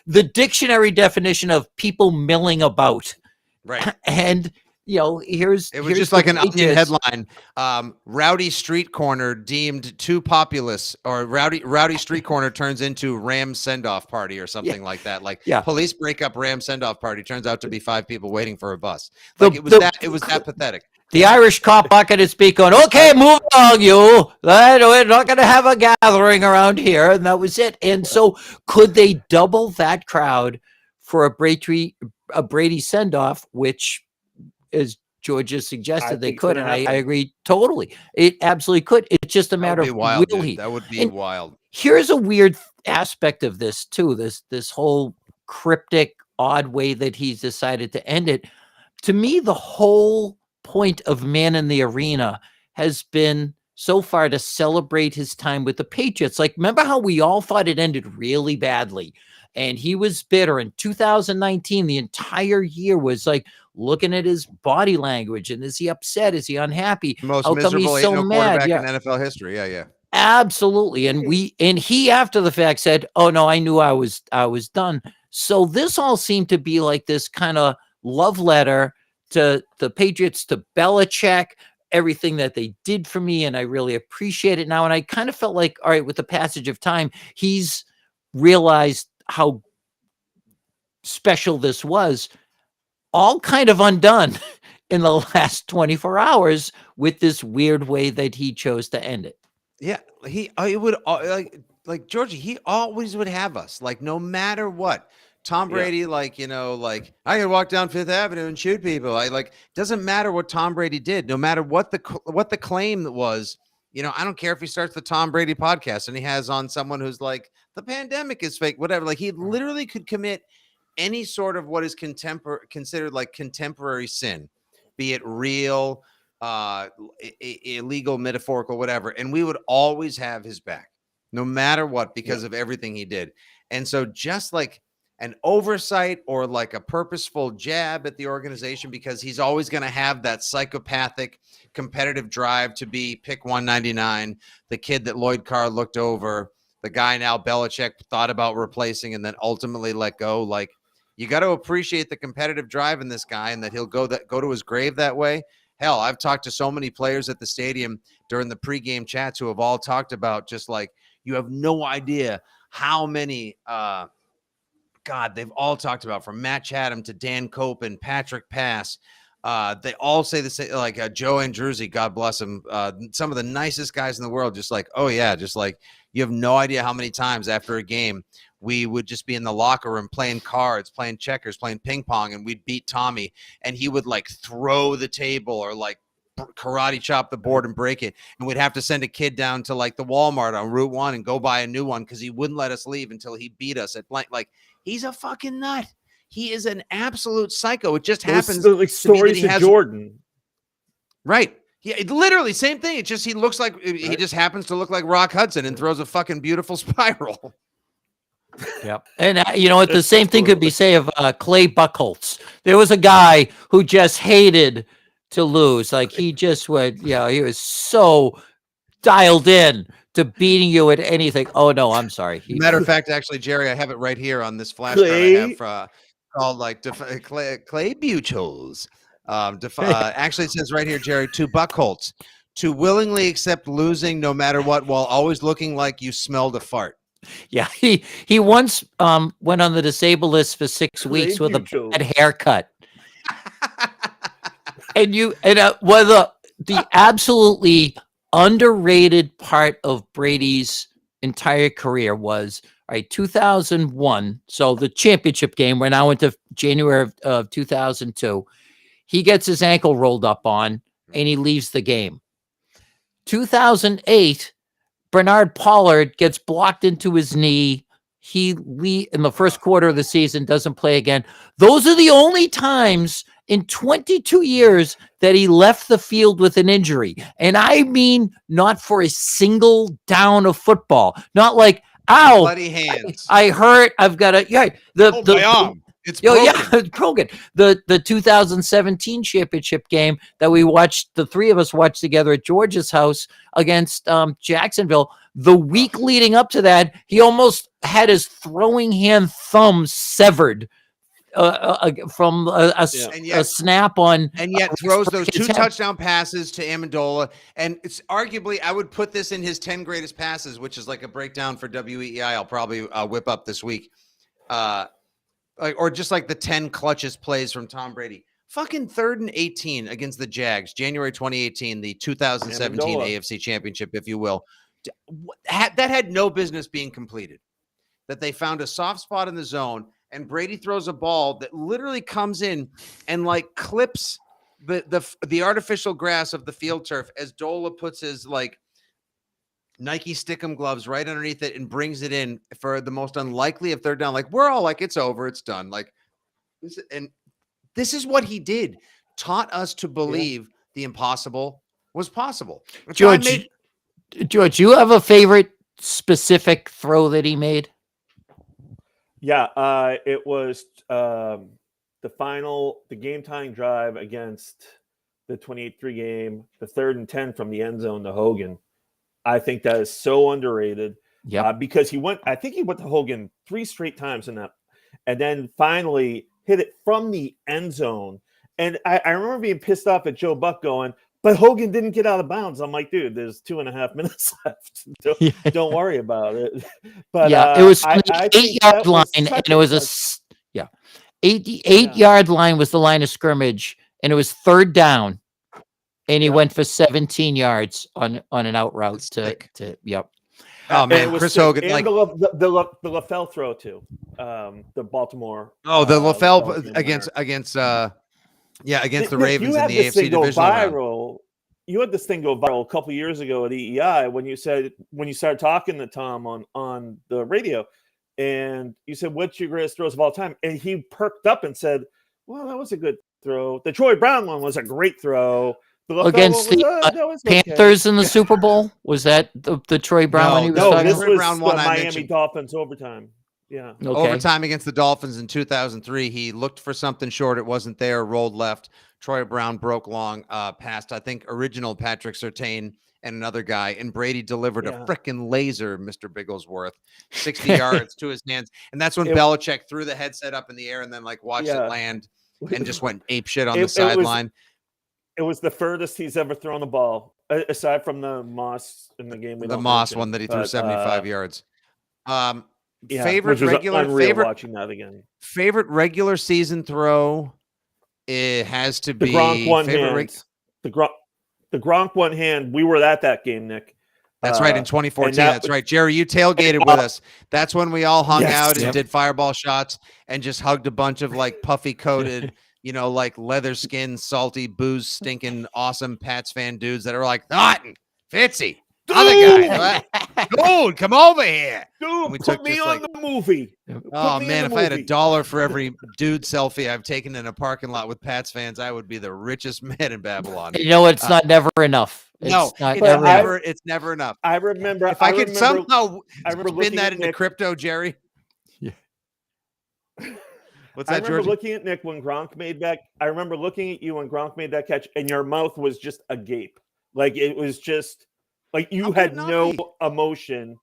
the dictionary definition of people milling about. Right. And here's It was here's just the like an Onion Patriots. headline. Rowdy Street Corner deemed too populous, or Rowdy Street Corner turns into Ram send-off party or something like that. Like police break up Ram send-off party. Turns out to be 5 people waiting for a bus. Like it was that pathetic. The Irish cop bucket is going, okay, move along, you. We're not going to have a gathering around here. And that was it. And so could they double that crowd for a Brady send-off, which, as George has suggested, they could. And I agree totally. It absolutely could. It's just a matter of wild, will dude. he? That would be wild. Here's a weird aspect of this, too. This whole cryptic, odd way that he's decided to end it. To me, the whole point of Man in the Arena has been so far to celebrate his time with the Patriots. Like, remember how we all thought it ended really badly and he was bitter. In 2019, the entire year was like looking at his body language, and is he upset? Is he unhappy? Most How come miserable he's so mad? quarterback in NFL history. Yeah. Absolutely. And he after the fact said, oh no, I knew I was done. So this all seemed to be like this kind of love letter to the Patriots, to Belichick, everything that they did for me, and I really appreciate it now. And I kind of felt like, all right, with the passage of time, he's realized how special this was, all kind of undone in the last 24 hours with this weird way that he chose to end it. Yeah, he would like Georgie. He always would have us, like, no matter what. Tom Brady, like I could walk down Fifth Avenue and shoot people. Doesn't matter what Tom Brady did, no matter what the claim that was. I don't care if he starts the Tom Brady podcast and he has on someone who's like, the pandemic is fake, whatever. Like, he literally could commit any sort of what is considered like contemporary sin, be it real, illegal, metaphorical, whatever, and we would always have his back, no matter what, because of everything he did. And so, just like an oversight or like a purposeful jab at the organization, because he's always going to have that psychopathic competitive drive to be pick 199, the kid that Lloyd Carr looked over, the guy now Belichick thought about replacing and then ultimately let go. Like, you got to appreciate the competitive drive in this guy, and that he'll go to his grave that way. Hell, I've talked to so many players at the stadium during the pregame chats who have all talked about just like, you have no idea how many they've all talked about, from Matt Chatham to Dan Cope and Patrick Pass. They all say the same, like Joe Andruzzi, God bless him. Some of the nicest guys in the world, just like, oh yeah, just like, you have no idea how many times after a game we would just be in the locker room playing cards, playing checkers, playing ping pong, and we'd beat Tommy, and he would like throw the table or like karate chop the board and break it, and we'd have to send a kid down to like the Walmart on Route 1 and go buy a new one because he wouldn't let us leave until he beat us at blank. Like, he's a fucking nut. He is an absolute psycho. It just happens. Like stories of Jordan, right? Yeah, literally same thing. It's just he looks like he just happens to look like Rock Hudson and throws a fucking beautiful spiral. Yep. And the same thing could be said of Clay Buchholz. There was a guy who just hated to lose. Like he just would, he was so dialed in to beating you at anything. Oh no, I'm sorry. Matter of fact, actually, Jerry, I have it right here on this flashcard I have called like Clay Buchholz. Actually, it says right here, Jerry, to Buchholz, to willingly accept losing no matter what, while always looking like you smelled a fart. Yeah, he once went on the disabled list for 6 weeks with a bad haircut. and the absolutely underrated part of Brady's entire career was 2001. So the championship game, we're now into January of 2002. He gets his ankle rolled up on and he leaves the game. 2008, Bernard Pollard gets blocked into his knee. He in the first quarter of the season doesn't play again. Those are the only times in 22 years that he left the field with an injury. And I mean, not for a single down of football. Not like, ow, bloody hands. I hurt. I've got a my arm. It's broken. It's broken. The 2017 championship game that we watched, the three of us watched together at George's house against Jacksonville. The week leading up to that, he almost had his throwing hand thumb severed from a snap on. And yet throws those 2 touchdown passes to Amendola. And it's arguably, I would put this in his 10 greatest passes, which is like a breakdown for WEEI. I'll probably whip up this week. Or just like the 10 clutchest plays from Tom Brady. Fucking 3rd and 18 against the Jags, January 2018, the 2017 AFC Championship, if you will. That had no business being completed. That they found a soft spot in the zone, and Brady throws a ball that literally comes in and like clips the artificial grass of the field turf as Dola puts his like Nike Stickum gloves right underneath it and brings it in for the most unlikely of 3rd down. Like, we're all like, it's over, it's done. Like this is what he did. Taught us to believe the impossible was possible. George, you have a favorite specific throw that he made? Yeah, it was the game tying drive against the 28-3 game, the 3rd and 10 from the end zone to Hogan. I think that is so underrated. Yeah, because he went to Hogan 3 straight times in that, and then finally hit it from the end zone. And I remember being pissed off at Joe Buck going, but Hogan didn't get out of bounds. I'm like, dude, there's 2.5 minutes left. Don't worry about it. But it was from the 8-yard line, and it was 8-yard line was the line of scrimmage, and it was 3rd down. And he went for 17 yards on an out route to yep. Oh man, Chris Hogan, and like the LaFell throw too. The Baltimore. Oh, the LaFell against the Ravens in the AFC divisional round. You had this thing go viral a couple years ago at EEI when you started talking to Tom on the radio, and you said, "What's your greatest throws of all time?" And he perked up and said, "Well, that was a good throw. The Troy Brown one was a great throw." Against the Panthers in the Super Bowl? Was that the Troy Brown one he was talking about? This was the Miami Dolphins overtime. Yeah. Okay. Overtime against the Dolphins in 2003. He looked for something short. It wasn't there. Rolled left. Troy Brown broke long past, I think, original Patrick Surtain and another guy. And Brady delivered a freaking laser, Mr. Bigglesworth, 60 yards to his hands. And that's when Belichick threw the headset up in the air and then like watched it land and just went ape shit on the sideline. It was the furthest he's ever thrown the ball, aside from the Moss in the game. The Moss one that he threw 75 yards. Favorite watching that again. Favorite regular season throw. It has to be the Gronk one hand. The Gronk one hand. We were at that game, Nick. That's right, in 2014. That's right, Jerry. You tailgated with us. That's when we all hung out and did fireball shots and just hugged a bunch of like puffy coated. Like leather skin, salty, booze, stinking, awesome Pats fan dudes that are like, Fitzy, other guy, dude, come over here. Dude, put me on the movie. Oh, man, if I had $1 for every dude selfie I've taken in a parking lot with Pats fans, I would be the richest man in Babylon. You know, it's not never enough. It's never enough. I remember. If I could somehow spin that into crypto, Jerry. What's I that, remember George? looking at Nick when Gronk made that. I remember looking at you when Gronk made that catch, and your mouth was just agape. Like it was just like you How could had it not no be? emotion.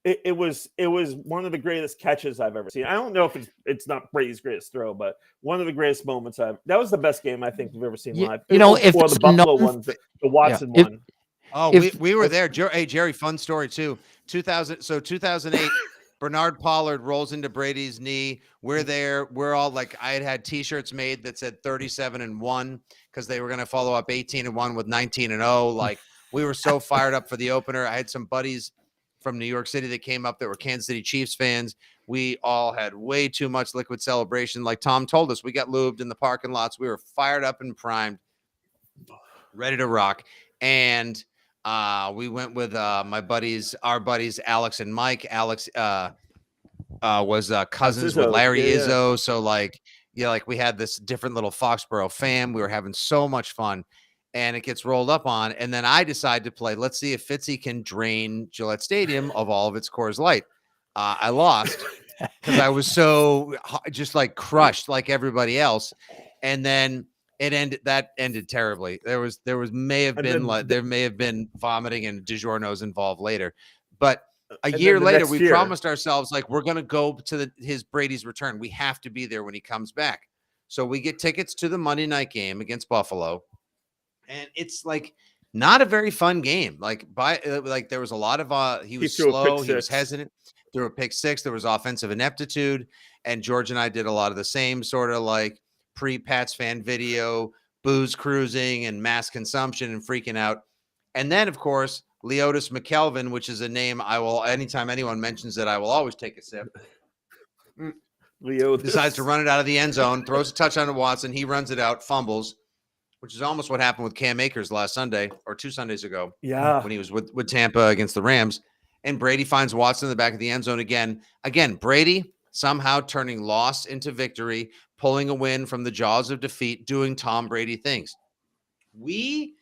It was one of the greatest catches I've ever seen. I don't know if it's not Brady's greatest throw, but one of the greatest moments that was the best game I think we've ever seen live. You know, if or there's the Buffalo another- one, the Watson if- one. Oh, If- we were there. Hey, Jerry, fun story too. 2008, Bernard Pollard rolls into Brady's knee. We're there. We're all like, I had T-shirts made that said 37-1 because they were going to follow up 18-1 with 19-0. Like we were so fired up for the opener. I had some buddies from New York City that came up that were Kansas City Chiefs fans. We all had way too much liquid celebration. Like Tom told us, we got lubed in the parking lots. We were fired up and primed, ready to rock. And we went with our buddies, Alex and Mike. Alex was cousins with Izzo. Larry Yeah, yeah. Izzo. So like we had this different little Foxborough fam. We were having so much fun. And it gets rolled up on. And then I decide to play, let's see if Fitzy can drain Gillette Stadium of all of its Coors Light. I lost because I was so just like crushed like everybody else. And then that ended terribly. There may have been vomiting and DiGiorno's involved later. But a year later, we promised ourselves like we're gonna go to his Brady's return. We have to be there when he comes back. So we get tickets to the Monday night game against Buffalo. And it's like not a very fun game. Like there was a lot of he was slow, he was hesitant, threw a pick six, there was offensive ineptitude, and George and I did a lot of the same sort of like pre-Pats fan video, booze cruising and mass consumption and freaking out. And then of course, Leotis McKelvin, which is a name I will anytime anyone mentions it, I will always take a sip. Leotis Decides to run it out of the end zone, throws a touchdown to Watson, he runs it out, fumbles. Which is almost what happened with Cam Akers last Sunday or 2 Sundays ago. Yeah. When he was with Tampa against the Rams. And Brady finds Watson in the back of the end zone again. Again, Brady somehow turning loss into victory, pulling a win from the jaws of defeat, doing Tom Brady things. We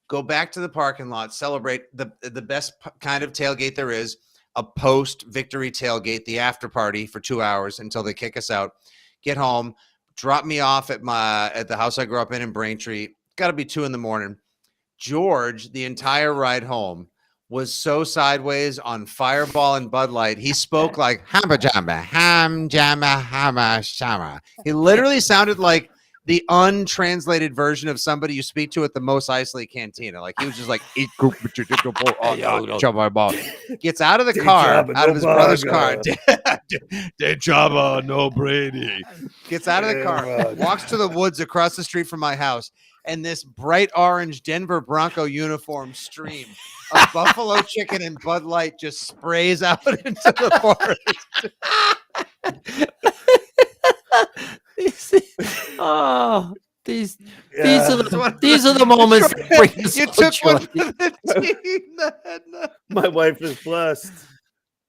go back to the parking lot, celebrate the best kind of tailgate there is, a post-victory tailgate, the after party for 2 hours until they kick us out. Get home. Drop me off at the house I grew up in Braintree. Got to be 2 a.m. George, the entire ride home, was so sideways on Fireball and Bud Light. He spoke like hamba jamba, ham jamba, hama shama. He literally sounded like the untranslated version of somebody you speak to at the Mos Eisley Cantina. Like he was just like, gets out of the car, out of his brother's car. De Chaba, no Brady. Gets out of the car, walks to the woods across the street from my house, and this bright orange Denver Bronco uniform stream of Buffalo Chicken and Bud Light just sprays out into the forest. These are the moments. You took one for the team. My wife is blessed.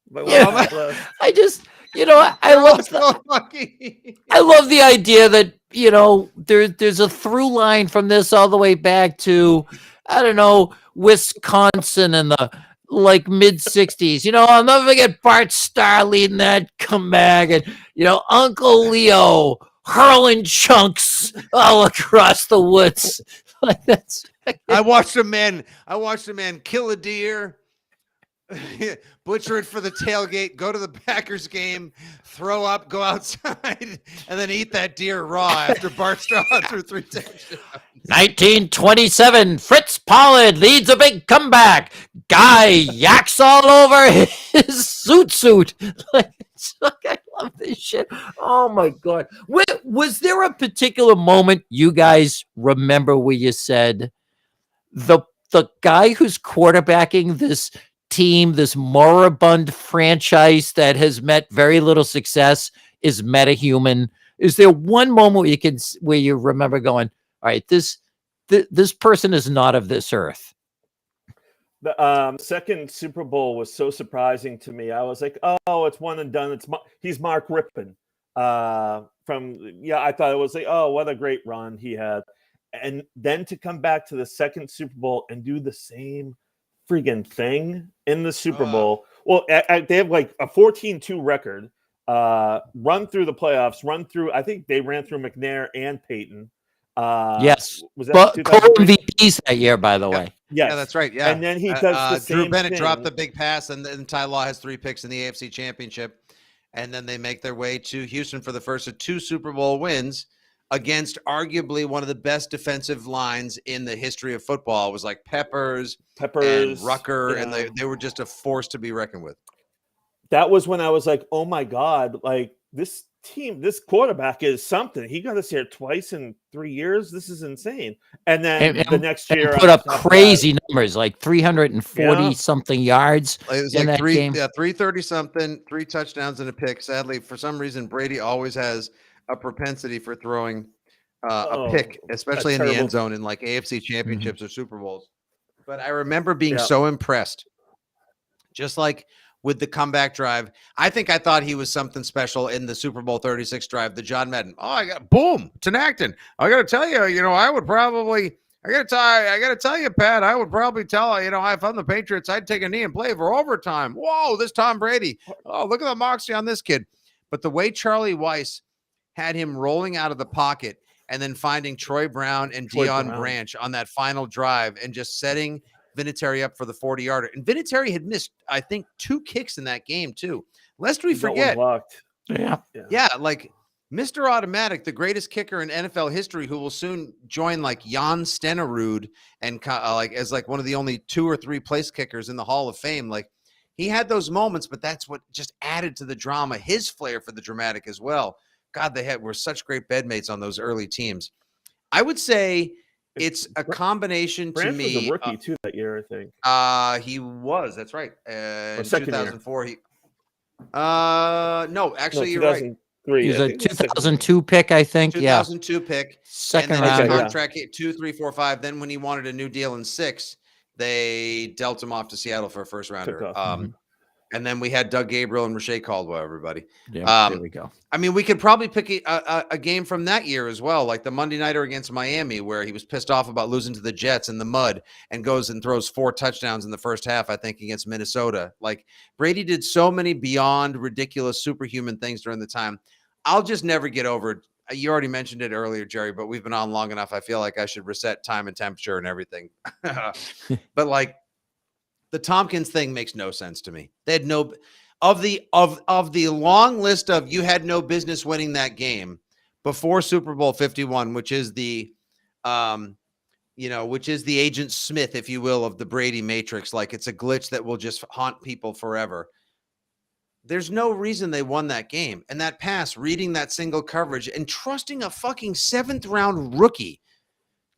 My wife is blessed. I love the idea that there's a through line from this all the way back to Wisconsin in the mid 60s. I'll never forget Bart Starr leading that comeback, and Uncle Leo hurling chunks all across the woods. I watched a man kill a deer, butcher it for the tailgate, go to the Packers game, throw up, go outside, and then eat that deer raw after Bart Starr threw 3 touchdowns. 1927, Fritz Pollard leads a big comeback. Guy yaks all over his suit. I love this shit. Oh my God. Was there a particular moment you guys remember where you said the guy who's quarterbacking this team, this moribund franchise that has met very little success, is metahuman? Is there one moment where you remember going, all right, this person is not of this earth? The second Super Bowl was so surprising to me. I was like, oh, it's one and done. He's Mark Rippon. I thought it was like, oh, what a great run he had. And then to come back to the second Super Bowl and do the same friggin' thing in the Super Bowl. Well, they have like a 14-2 record. run through the playoffs, I think they ran through McNair and Peyton. Yes. Was that But 2003? co-MVPs that year, by the way. Yes. Yeah, that's right. Yeah. And then he does the same Drew Bennett thing. dropped the big pass, and then Ty Law has 3 picks in the AFC Championship. And then they make their way to Houston for the first of 2 Super Bowl wins against arguably one of the best defensive lines in the history of football. It was like Peppers and Rucker, and they were just a force to be reckoned with. That was when I was like, oh my God, like this team, this quarterback is something. He got us here twice in 3 years. This is insane. And then the next year, put up crazy numbers, like 340 something yards. It was in like that game. 330 something, 3 touchdowns and a pick. Sadly, for some reason, Brady always has a propensity for throwing a pick, especially in the end zone in like AFC championships or Super Bowls. But I remember being so impressed, just like with the comeback drive. I thought he was something special in the Super Bowl 36 drive, the John Madden. Oh, it's an acting. I got to tell you, I got to tell you, Pat, I would probably tell, if I'm the Patriots, I'd take a knee and play for overtime. Whoa, this Tom Brady. Oh, look at the moxie on this kid. But the way Charlie Weiss had him rolling out of the pocket and then finding Troy Brown and Deion Branch on that final drive and just setting Vinatieri up for the 40-yarder. And Vinatieri had missed, I think, 2 kicks in that game, too. Lest we forget. Yeah, like Mr. Automatic, the greatest kicker in NFL history, who will soon join like Jan Stenerud and as like one of the only 2 or 3 place kickers in the Hall of Fame. Like, he had those moments, but that's what just added to the drama. His flair for the dramatic as well. God, were such great bedmates on those early teams. I would say it's a combination to me. Branch was a rookie too that year, I think. He was. That's right. In 2004, year. no, actually, you're right. He was a 2002 pick, I think. 2002 pick. Second and then round. his contract 2, 3, 4, 5. Then when he wanted a new deal in 6, they dealt him off to Seattle for a first rounder. And then we had Doug Gabriel and Rashae Caldwell, everybody. Yeah, there we go. I mean, we could probably pick a game from that year as well, like the Monday Nighter against Miami, where he was pissed off about losing to the Jets in the mud and goes and throws 4 touchdowns in the first half, I think, against Minnesota. Like, Brady did so many beyond ridiculous superhuman things during the time. I'll just never get over it. You already mentioned it earlier, Jerry, but we've been on long enough. I feel like I should reset time and temperature and everything. But like, the Tompkins thing makes no sense to me. They had no of the long list of you had no business winning that game before Super Bowl 51, which is the Agent Smith, if you will, of the Brady Matrix. Like, it's a glitch that will just haunt people forever. There's no reason they won that game. And that pass, reading that single coverage and trusting a fucking 7th round rookie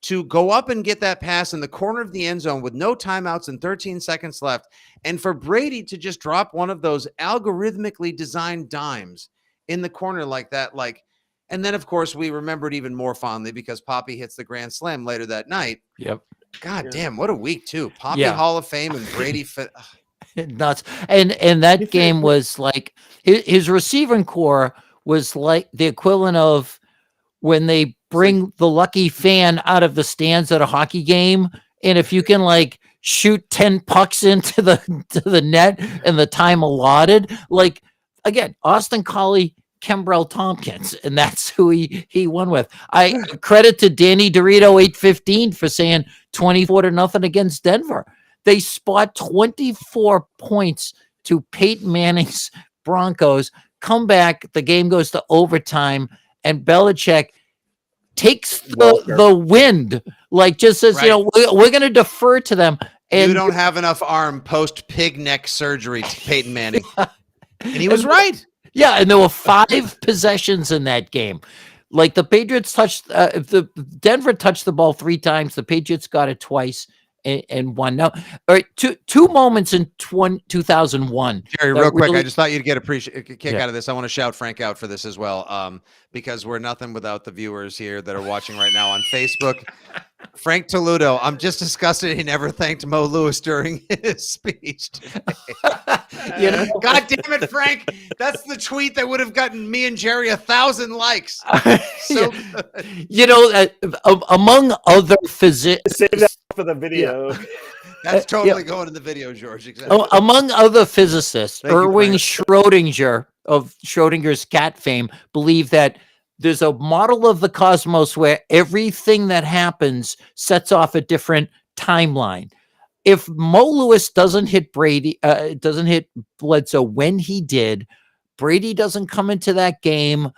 to go up and get that pass in the corner of the end zone with no timeouts and 13 seconds left. And for Brady to just drop one of those algorithmically designed dimes in the corner like that. And then, of course, we remember it even more fondly because Poppy hits the grand slam later that night. Yep. God damn, what a week, too. Poppy Hall of Fame and Brady. Nuts. And that game was like his receiving core was like the equivalent of when they bring the lucky fan out of the stands at a hockey game, and if you can like shoot 10 pucks into the net in the time allotted, like again, Austin Collie, Kembrell Tompkins, and that's who he won with. I credit to Danny Dorito 815 for saying 24-0 against Denver. They spot 24 points to Peyton Manning's Broncos, come back, the game goes to overtime, and Belichick takes the wind, like just says, right. We're going to defer to them. And you don't have enough arm post pig neck surgery to Peyton Manning. And he was right. Yeah, and there were 5 possessions in that game. Like the Patriots touched, the Denver touched the ball 3 times. The Patriots got it twice and won. Now, all right, two moments in 2001. Jerry, real quick, I just thought you'd get a kick out of this. I want to shout Frank out for this as well, because we're nothing without the viewers here that are watching right now on Facebook. Frank Toludo, I'm just disgusted he never thanked Mo Lewis during his speech today. God damn it, Frank. That's the tweet that would have gotten me and Jerry 1,000 likes. So among other physicians. Save that for the video. That's totally going in the video, George. Exactly. Among other physicists, Erwin Schrodinger of Schrodinger's cat fame believe that there's a model of the cosmos where everything that happens sets off a different timeline. If Mo Lewis doesn't hit Bledsoe when he did, Brady doesn't come into that game.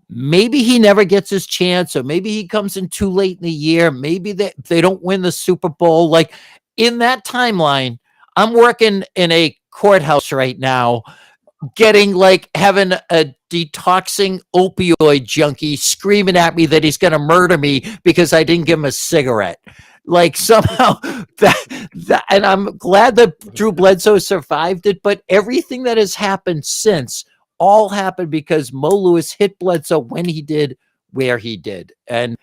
Maybe he never gets his chance, or maybe he comes in too late in the year. Maybe they don't win the Super Bowl. Like in that timeline, I'm working in a courthouse right now, having a detoxing opioid junkie screaming at me that he's going to murder me because I didn't give him a cigarette. Like somehow that, and I'm glad that Drew Bledsoe survived it, but everything that has happened since all happened because Mo Lewis hit Bledsoe when he did, where he did. And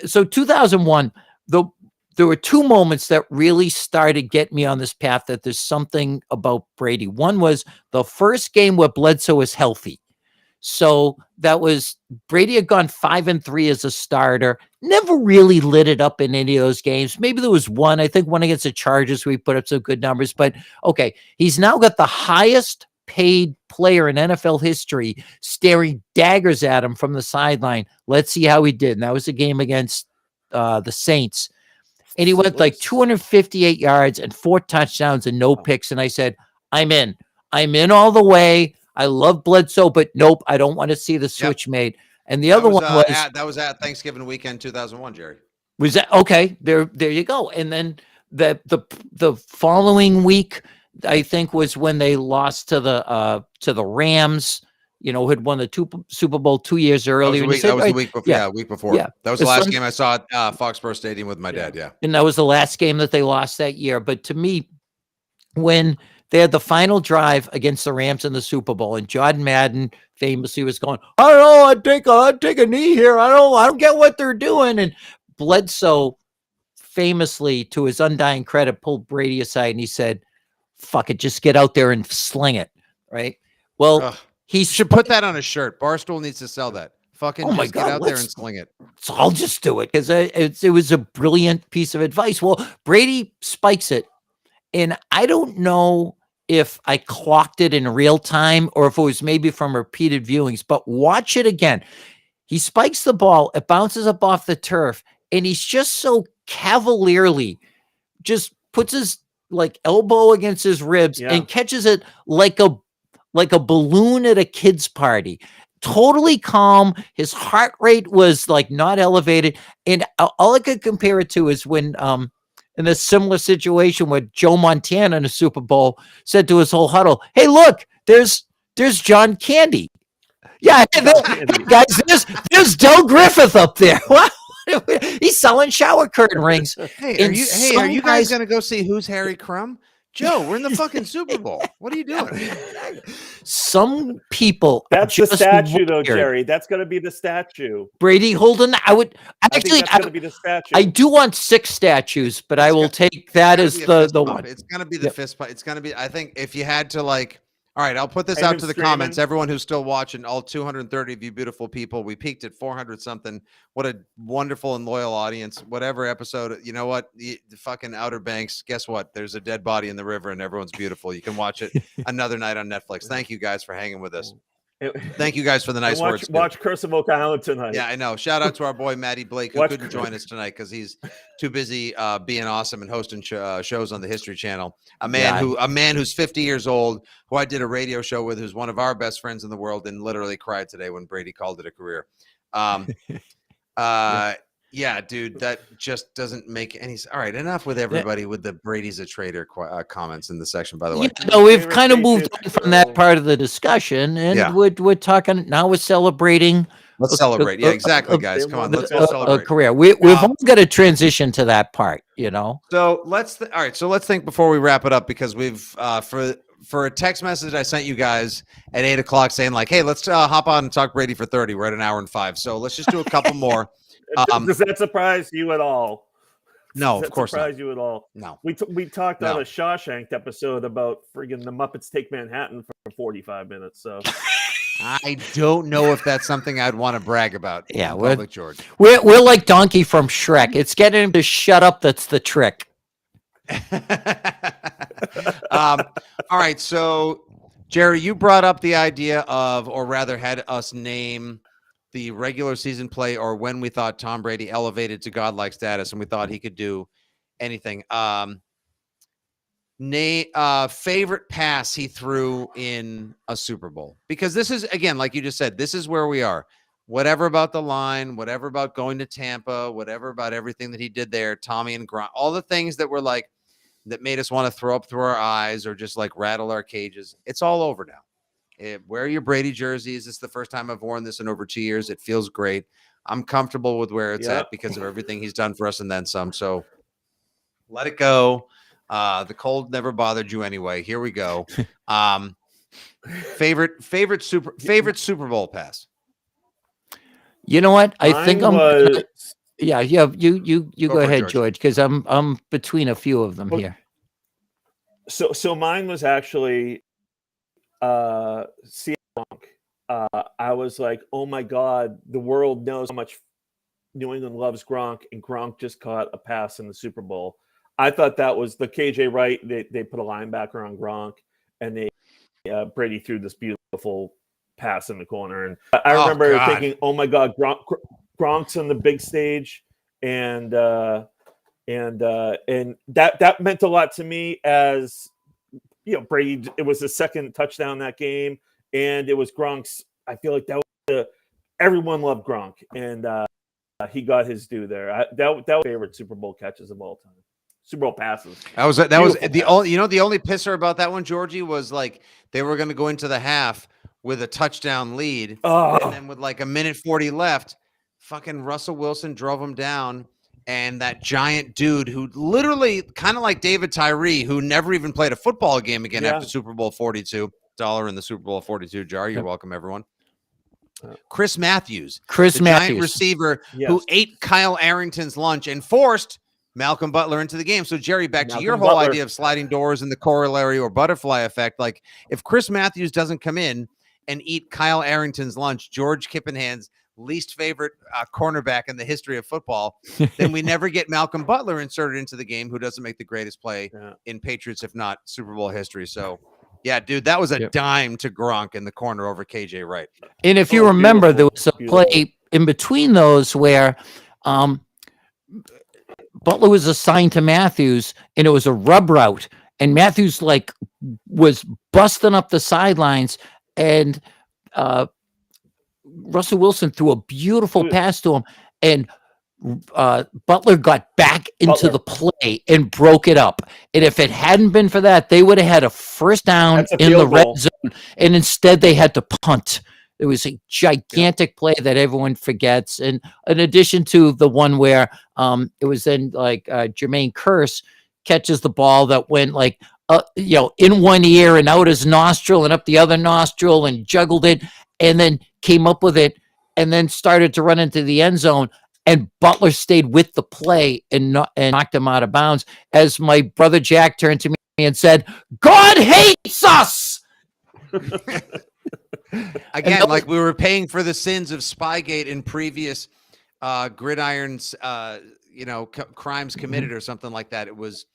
so 2001, there were two moments that really started getting me on this path that there's something about Brady. One was the first game where Bledsoe was healthy. So that was Brady had gone 5-3 as a starter, never really lit it up in any of those games. Maybe there was one, I think one against the Chargers where he put up some good numbers, but okay, he's now got the highest paid player in NFL history staring daggers at him from the sideline. Let's see how he did. And that was a game against the Saints. And he went like 258 yards and 4 touchdowns and no picks. And I said, I'm in all the way. I love Bledsoe, but nope, I don't want to see the switch made. And the other one was that was at Thanksgiving weekend 2001, Jerry. Was that okay? There you go. And then the following week, I think, was when they lost to the Rams. You know, had won the Super Bowl 2 years earlier. That was the week before. Yeah, week before. Yeah. That was the last game I saw at Foxborough Stadium with my dad. Yeah, and that was the last game that they lost that year. But to me, when they had the final drive against the Rams in the Super Bowl, and John Madden famously was going, "I don't know, I'd take a knee here. I don't get what they're doing." And Bledsoe, famously, to his undying credit, pulled Brady aside and he said, "Fuck it, just get out there and sling it." Right? Well, he should put that on a shirt. Barstool needs to sell that. Fucking get out there and sling it. So I'll just do it because it was a brilliant piece of advice. Well, Brady spikes it. And I don't know if I clocked it in real time or if it was maybe from repeated viewings, but watch it again. He spikes the ball. It bounces up off the turf. And he's just so cavalierly just puts his elbow against his ribs and catches it like a balloon at a kid's party. Totally calm. His heart rate was not elevated. And all I could compare it to is when, in a similar situation where Joe Montana in the Super Bowl said to his whole huddle, "Hey, look, there's John Candy." Yeah, guys, there's Del Griffith up there. Wow. He's selling shower curtain rings. Hey, are you guys going to go see Who's Harry Crumb? Joe, we're in the fucking Super Bowl. What are you doing? Some people. That's the statue, though, Jerry. That's going to be the statue. Brady Holden. I think that's going to be the statue. I do want 6 statues, but I will take that as the one. It's going to be the fist pump. It's going to be. I think if you had to all right, I'll put this out to the comments. Everyone who's still watching, all 230 of you beautiful people, we peaked at 400 something. What a wonderful and loyal audience. Whatever episode, you know what? The fucking Outer Banks, guess what? There's a dead body in the river and everyone's beautiful. You can watch it another night on Netflix. Thank you guys for hanging with us. Thank you guys for the nice words. Watch Curse of Oak Island tonight. Yeah, I know. Shout out to our boy Matty Blake, who couldn't join us tonight because he's too busy being awesome and hosting shows on the History Channel. A man who's 50 years old, who I did a radio show with, who's one of our best friends in the world, and literally cried today when Brady called it a career. Yeah, dude, that just doesn't make any sense. All right, enough with everybody with the Brady's a traitor comments in the section, by the way. No, we've kind of moved on from that part of the discussion, and we're talking now. We're celebrating. Let's celebrate. Yeah, exactly, guys. Come on, let's celebrate. A career. We've all got to transition to that part, So let's think before we wrap it up, because we've for a text message I sent you guys at 8:00 saying hey, let's hop on and talk Brady for 30. We're at 1 hour and 5, so let's just do a couple more. Does that surprise you at all? No, of course not. Surprise you at all? No. We talked on a Shawshank episode about friggin' the Muppets Take Manhattan for 45 minutes. So I don't know if that's something I'd want to brag about. Yeah, public, George. We're like Donkey from Shrek. It's getting him to shut up. That's the trick. All right, so Jerry, you brought up the idea of, or rather had us name the regular season play or when we thought Tom Brady elevated to godlike status and we thought he could do anything. Favorite pass he threw in a Super Bowl? Because this is, again, like you just said, this is where we are. Whatever about the line, whatever about going to Tampa, whatever about everything that he did there, Tommy and Gronk, all the things that were like, that made us want to throw up through our eyes or just like rattle our cages. It's all over now. Wear your Brady jerseys. It's the first time I've worn this in over 2 years. It feels great. I'm comfortable with where it's at because of everything he's done for us and then some. So let it go. The cold never bothered you anyway. Here we go. Favorite Super Bowl pass. You know what? I think was, yeah. You go ahead, George, because I'm between a few of them here. So mine was actually Gronk. I was like, oh my God, the world knows how much New England loves Gronk, and Gronk just caught a pass in the Super Bowl. I thought that was the KJ Wright. They put a linebacker on Gronk, and they Brady threw this beautiful pass in the corner. And I remember thinking, oh my God, Gronk's on the big stage, and that meant a lot to me as Brady. It was the second touchdown that game, and it was Gronk's. I feel like that was everyone loved Gronk, and he got his due there. That was my favorite Super Bowl catches of all time. Super Bowl passes. That was the only the only pisser about that one, Georgie, was like they were going to go into the half with a touchdown lead, and then with like a minute 40 left, fucking Russell Wilson drove him down, and that giant dude who literally kind of like David Tyree, who never even played a football game again after Super Bowl 42. $1 in the Super Bowl 42 jar. You're welcome, everyone. Chris Matthews, giant receiver who ate Kyle Arrington's lunch and forced Malcolm Butler into the game. So, Jerry, back to your whole idea of sliding doors and the corollary or butterfly effect. Like, if Chris Matthews doesn't come in and eat Kyle Arrington's lunch, George Kippenhand's least favorite cornerback in the history of football, then we never get Malcolm Butler inserted into the game, who doesn't make the greatest play in Patriots, if not Super Bowl history. So, yeah, dude, that was a dime to Gronk in the corner over KJ Wright. And if you remember, there was a play in between those where Butler was assigned to Matthews, and it was a rub route, and Matthews was busting up the sidelines, and Russell Wilson threw a beautiful pass to him, and Butler got back into the play and broke it up. And if it hadn't been for that, they would have had a first down in the red zone, and instead they had to punt. It was a gigantic play that everyone forgets. And in addition to the one where it was then Jermaine Kearse catches the ball that went in one ear and out his nostril and up the other nostril and juggled it and then came up with it and then started to run into the end zone. And Butler stayed with the play and knocked him out of bounds. As my brother Jack turned to me and said, "God hates us." Again, like we were paying for the sins of Spygate and previous gridirons, crimes committed or something like that. It was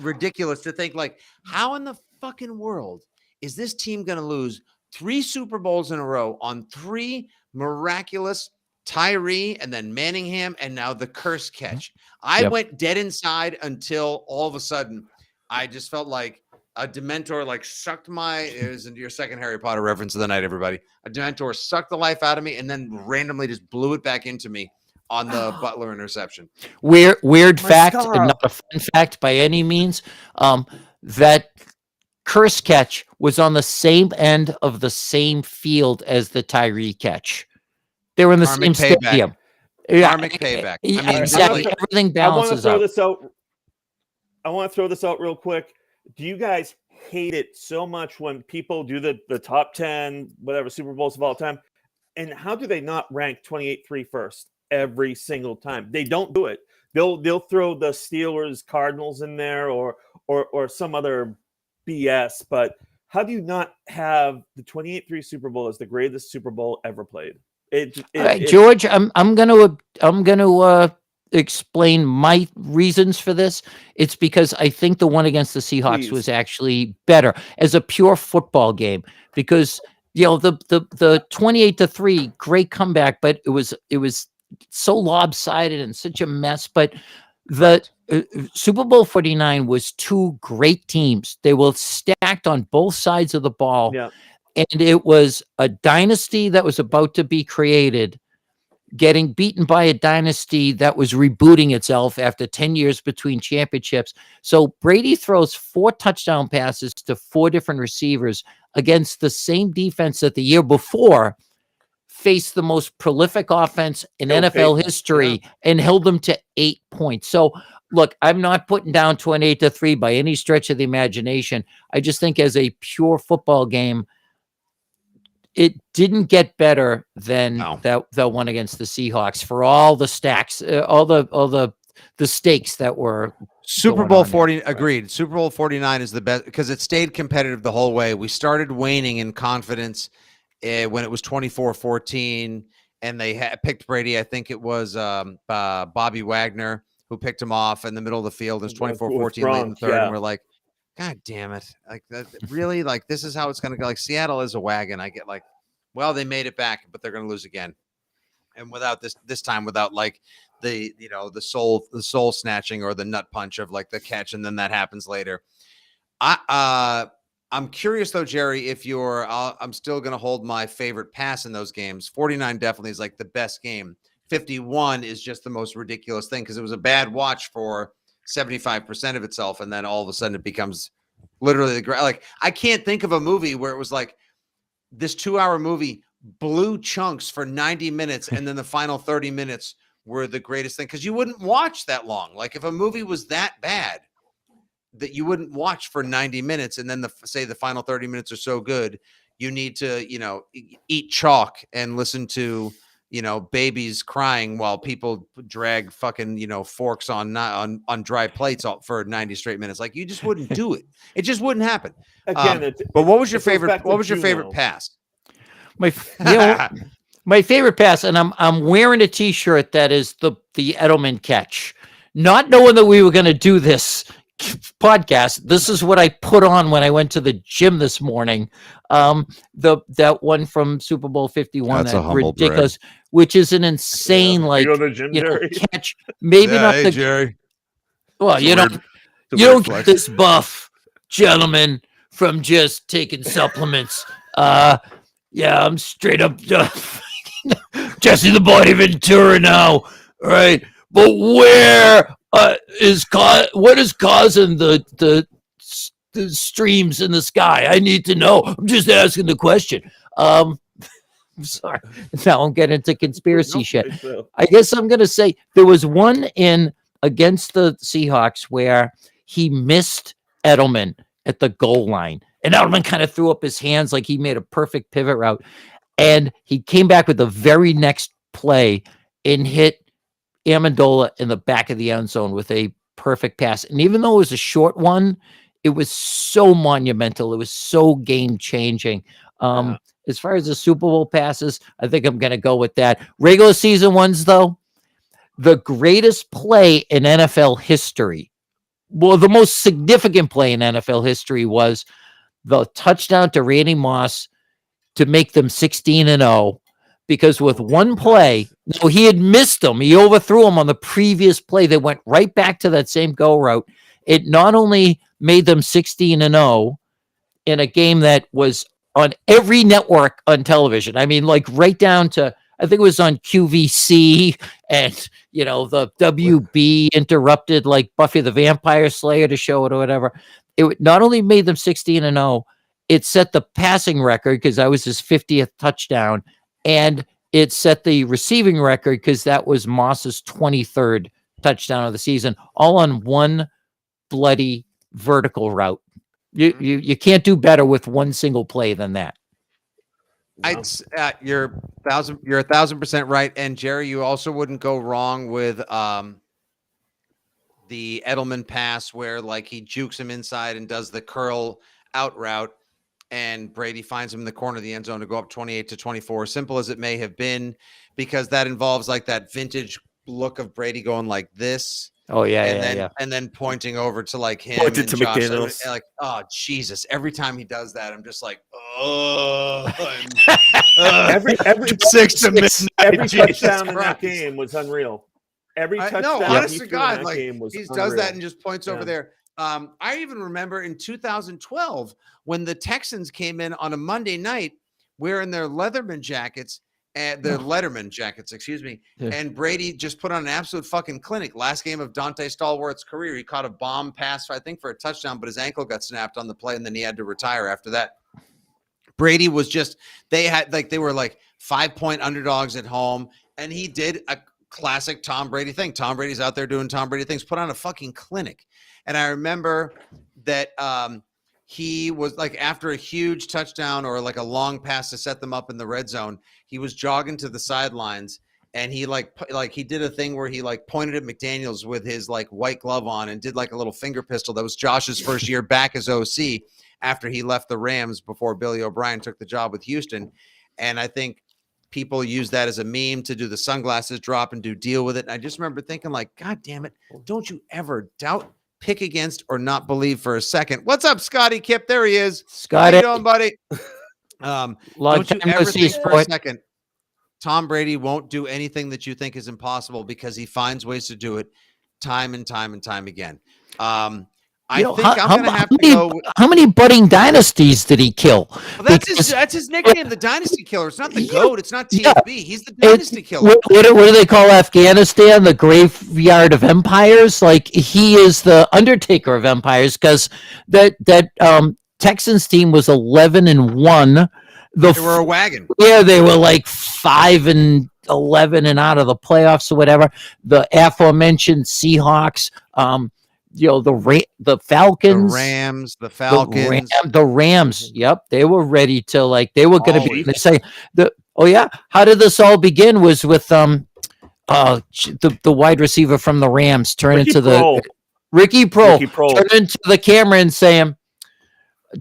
ridiculous to think, like, how in the fucking world is this team going to lose 3 Super Bowls in a row on 3 miraculous Tyree and then Manningham and now the Kearse catch? I went dead inside until all of a sudden I just felt like a Dementor sucked it was your second Harry Potter reference of the night, everybody. A Dementor sucked the life out of me and then randomly just blew it back into me on the Butler interception. Weird fact, and not a fun fact by any means. That Kearse catch was on the same end of the same field as the Tyree catch. They were in the same stadium. Karmic payback. I mean, exactly. Everything balances out. I want to throw this out real quick. Do you guys hate it so much when people do the top 10, whatever, Super Bowls of all time? And how do they not rank 28-3 first every single time? They don't do it. They'll throw the Steelers, Cardinals in there or some other BS. But how do you not have the 28-3 Super Bowl as the greatest Super Bowl ever played? George, I'm gonna explain my reasons for this, it's because I think the one against the Seahawks Please. was actually better as a pure football game, because the 28-3 great comeback, but it was so lopsided and such a mess. But the Super Bowl 49 was two great teams. They were stacked on both sides of the ball. Yeah. And it was a dynasty that was about to be created, getting beaten by a dynasty that was rebooting itself after 10 years between championships. So Brady throws 4 touchdown passes to 4 different receivers against the same defense that the year before faced the most prolific offense in NFL history and held them to 8 points. So look, I'm not putting down 28-3 by any stretch of the imagination. I just think as a pure football game, it didn't get better than that one against the Seahawks for all the stacks, all the stakes that were Super Bowl 40. Agreed. Super Bowl 49 is the best because it stayed competitive the whole way. We started waning in confidence when it was 24-14, and they picked Brady. I think it was Bobby Wagner who picked him off in the middle of the field. It was 24-14 late in the third, and we're like, God damn it. Like, really? Like, this is how it's going to go. Like, Seattle is a wagon. I get like, well, they made it back, but they're going to lose again. And without this time, without like the soul snatching or the nut punch of like the catch, and then that happens later. I'm curious though, Jerry, if I'm still going to hold my favorite pass in those games. 49 definitely is like the best game. 51 is just the most ridiculous thing because it was a bad watch for 75% of itself, and then all of a sudden it becomes literally like I can't think of a movie where it was like this 2-hour movie blew chunks for 90 minutes and then the final 30 minutes were the greatest thing, because you wouldn't watch that long. Like if a movie was that bad that you wouldn't watch for 90 minutes and then the final 30 minutes are so good, you need to eat chalk and listen to babies crying while people drag fucking, forks on dry plates for 90 straight minutes. Like, you just wouldn't do it. It just wouldn't happen. Again, but what was your favorite? What was your favorite pass? My favorite pass, and I'm wearing a T-shirt that is the Edelman catch. Not knowing that we were going to do this podcast, this is what I put on when I went to the gym this morning. That one from Super Bowl 51, that's a humble ridiculous, brag. Which is an insane catch. Maybe not the Jerry. Well, you don't get this buff, gentlemen, from just taking supplements. I'm straight up Jesse the Boy Ventura now, all right? But where what is causing the streams in the sky? I need to know. I'm just asking the question. I'm sorry. Now I'm getting into conspiracy shit. I guess I'm going to say there was one in against the Seahawks where he missed Edelman at the goal line. And Edelman kind of threw up his hands like he made a perfect pivot route. And he came back with the very next play and hit Amendola in the back of the end zone with a perfect pass. And even though it was a short one, it was so monumental. It was so game-changing. As far as the Super Bowl passes, I think I'm going to go with that. Regular season ones, though, the greatest play in NFL history, well, the most significant play in NFL history was the touchdown to Randy Moss to make them 16-0, because with one play, he had missed them. He overthrew him on the previous play. They went right back to that same go route. It not only made them 16-0 in a game that was on every network on television. I mean, like right down to, I think it was on QVC, and, the WB interrupted like Buffy the Vampire Slayer to show it or whatever. It not only made them 16-0, it set the passing record because that was his 50th touchdown, and it set the receiving record because that was Moss's 23rd touchdown of the season, all on one bloody vertical route. You can't do better with one single play than that. You're 1,000% right. And Jerry, you also wouldn't go wrong with the Edelman pass where like he jukes him inside and does the curl out route, and Brady finds him in the corner of the end zone to go up 28-24. Simple as it may have been, because that involves like that vintage look of Brady going like this. Oh yeah, and yeah, then yeah. and then pointing over to like him Pointed and to Josh, McDaniels. like, oh Jesus! Every time he does that, I'm just like, oh, Every 6 to midnight. every Jesus touchdown in that Christ. game was unreal. Every touchdown No, he honest to threw in God, that like game was he unreal. does that and just points over Yeah. there. I even remember in 2012 when the Texans came in on a Monday night wearing their Leatherman jackets and their Letterman jackets, excuse me. Yeah. And Brady just put on an absolute fucking clinic. Last game of Dante Stallworth's career, he caught a bomb pass, I think, for a touchdown, but his ankle got snapped on the play, and then he had to retire after that. Brady was just, they were like 5-point underdogs at home, and he did a classic Tom Brady thing. Tom Brady's out there doing Tom Brady things, put on a fucking clinic. And I remember that he was like, after a huge touchdown or like a long pass to set them up in the red zone, he was jogging to the sidelines, and he he did a thing where he like pointed at McDaniels with his like white glove on and did like a little finger pistol. That was Josh's first year back as OC after he left the Rams before Billy O'Brien took the job with Houston. And I think people use that as a meme to do the sunglasses drop and do deal with it. And I just remember thinking like, God damn it, don't you ever doubt, pick against, or not believe for a second. What's up, Scotty Kip? There he is. Scotty, How you doing, buddy? long Don't you time no ever see, think for a sport. second Tom Brady won't do anything that you think is impossible, because he finds ways to do it time and time and time again. I think I'm going to have to go. How many budding dynasties did he kill? Well, that's his nickname, the Dynasty Killer. It's not the GOAT. It's not TFB. He's the Dynasty Killer. What do they call Afghanistan? The graveyard of empires? Like, he is the Undertaker of empires, because that Texans team was 11-1. They were a wagon. Yeah, they were like 5-11 and out of the playoffs or whatever. The aforementioned Seahawks, the Falcons, The Falcons, the Rams. Yep, they were ready to, like, they were going to be. They say how did this all begin? Was with the wide receiver from the Rams turn into the Ricky Prohl turn into the camera and saying,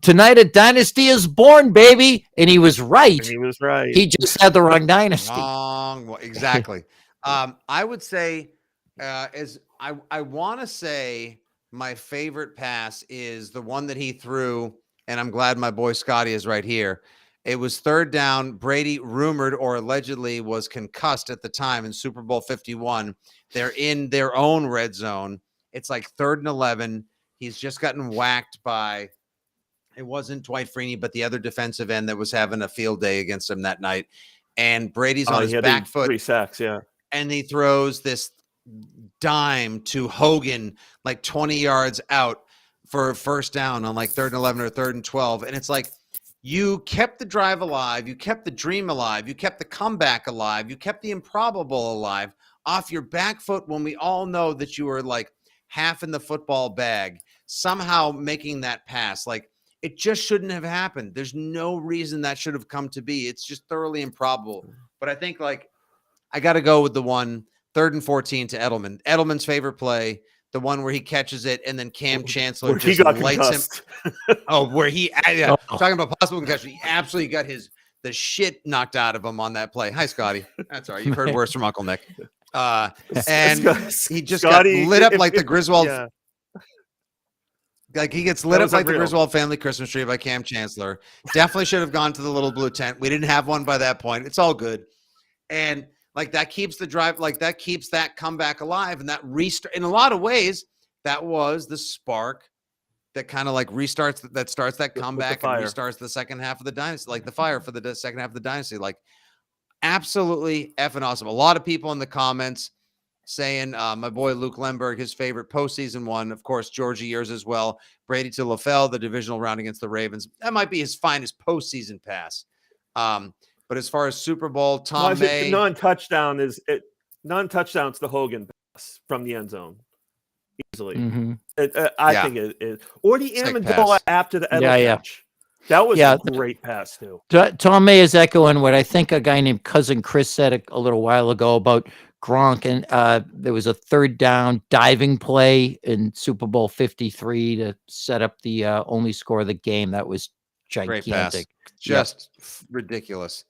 "Tonight a dynasty is born, baby," and he was right. And he was right. He just had the wrong dynasty. Wrong, exactly. I would say, I want to say, my favorite pass is the one that he threw, and I'm glad my boy Scotty is right here. It was third down. Brady, rumored or allegedly, was concussed at the time in Super Bowl 51. They're in their own red zone. It's like 3rd and 11. He's just gotten whacked by, it wasn't Dwight Freeney, but the other defensive end that was having a field day against him that night. And Brady's on his back foot. 3 sacks, yeah. And he throws this dime to Hogan like 20 yards out for a first down on like 3rd and 11 or 3rd and 12. And it's like, you kept the drive alive. You kept the dream alive. You kept the comeback alive. You kept the improbable alive off your back foot when we all know that you were like half in the football bag, somehow making that pass. Like, it just shouldn't have happened. There's no reason that should have come to be. It's just thoroughly improbable. But I think, like, I got to go with the one 3rd and 14 to Edelman. Edelman's favorite play, the one where he catches it and then Cam Chancellor just lights him. Where he talking about possible concussion. He absolutely got the shit knocked out of him on that play. Hi, Scotty. That's all right. You've heard worse from Uncle Nick. And he just Scotty, got lit up like the Griswold. Yeah. Like, he gets lit up like the Griswold family Christmas tree by Cam Chancellor. Definitely should have gone to the little blue tent. We didn't have one by that point. It's all good. And like, that keeps the drive, like, that keeps that comeback alive. And that restart, in a lot of ways, that was the spark that kind of like starts that comeback and restarts the second half of the dynasty, like the fire for the second half of the dynasty. Like, absolutely effing awesome. A lot of people in the comments saying, my boy Luke Lemberg, his favorite postseason one, of course, Georgie, yours as well. Brady to LaFell, the divisional round against the Ravens. That might be his finest postseason pass. But as far as Super Bowl, Tom May, non-touchdown to Hogan pass from the end zone easily. Mm-hmm. I think it is, or the Amendola after the catch. That was a great pass too. Tom May is echoing what I think a guy named Cousin Chris said a little while ago about Gronk, and there was a 3rd down diving play in Super Bowl 53 to set up the only score of the game. That was gigantic, just ridiculous.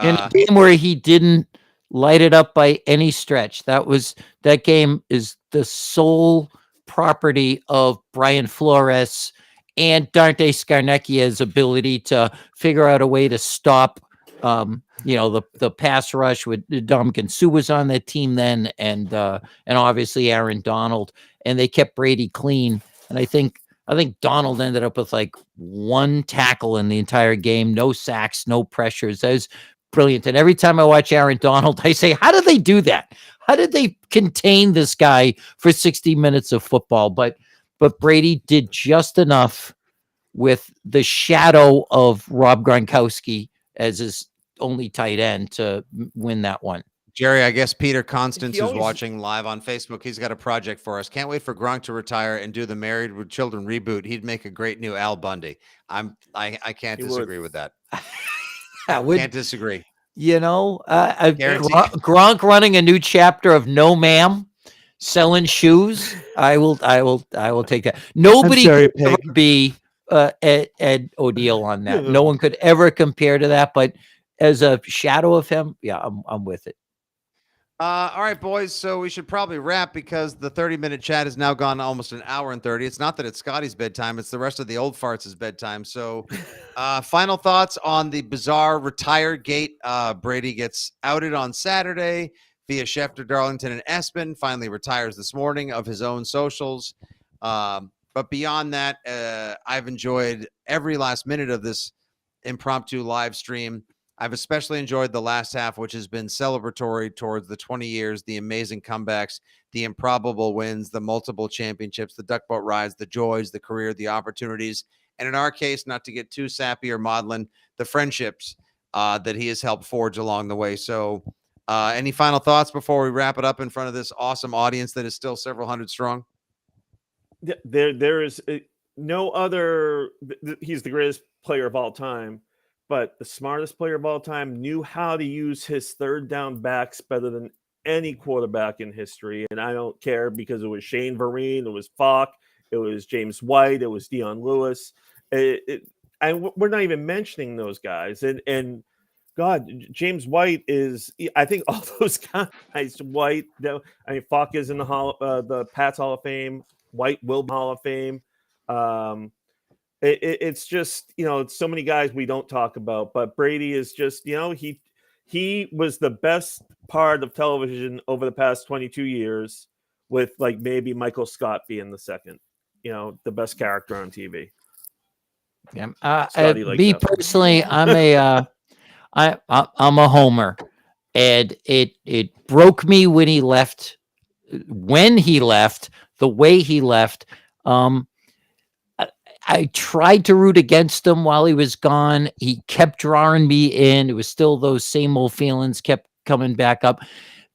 In a game where he didn't light it up by any stretch. That game is the sole property of Brian Flores and Dante Scarnecchia's ability to figure out a way to stop the pass rush. With Dominican Sue was on that team then, and obviously Aaron Donald, and they kept Brady clean. And I think Donald ended up with like one tackle in the entire game, no sacks, no pressures. That was brilliant. And every time I watch Aaron Donald, I say, how did they do that? How did they contain this guy for 60 minutes of football? But Brady did just enough with the shadow of Rob Gronkowski as his only tight end to win that one. Jerry, I guess Peter Constance, who's watching live on Facebook, he's got a project for us. Can't wait for Gronk to retire and do the Married with Children reboot. He'd make a great new Al Bundy. I can't disagree with that. Can't disagree. Gronk running a new chapter of No Ma'am, selling shoes. I will take that. Nobody could ever be Ed O'Neill on that. No one could ever compare to that. But as a shadow of him, yeah, I'm with it. All right, boys. So we should probably wrap because the 30-minute chat has now gone almost an hour and 30. It's not that it's Scotty's bedtime. It's the rest of the old farts' bedtime. So final thoughts on the bizarre retire gate. Brady gets outed on Saturday via Schefter, Darlington, and Espen. Finally retires this morning of his own socials. But beyond that, I've enjoyed every last minute of this impromptu live stream. I've especially enjoyed the last half, which has been celebratory towards the 20 years, the amazing comebacks, the improbable wins, the multiple championships, the duck boat rides, the joys, the career, the opportunities, and in our case, not to get too sappy or maudlin, the friendships that he has helped forge along the way. So any final thoughts before we wrap it up in front of this awesome audience that is still several hundred strong? There is no other. He's the greatest player of all time. But the smartest player of all time knew how to use his third down backs better than any quarterback in history. And I don't care because it was Shane Vereen, it was Falk, it was James White, it was Dion Lewis. And we're not even mentioning those guys. And God, James White is, I think all those guys, White, Falk is in the Pats Hall of Fame, White will be Hall of Fame. It's just, it's so many guys we don't talk about, but Brady is just, he was the best part of television over the past 22 years with like maybe Michael Scott being the second, the best character on TV. Yeah. Me personally, I'm a homer, and it broke me when he left, the way he left. I tried to root against him while he was gone. He kept drawing me in. It was still those same old feelings kept coming back up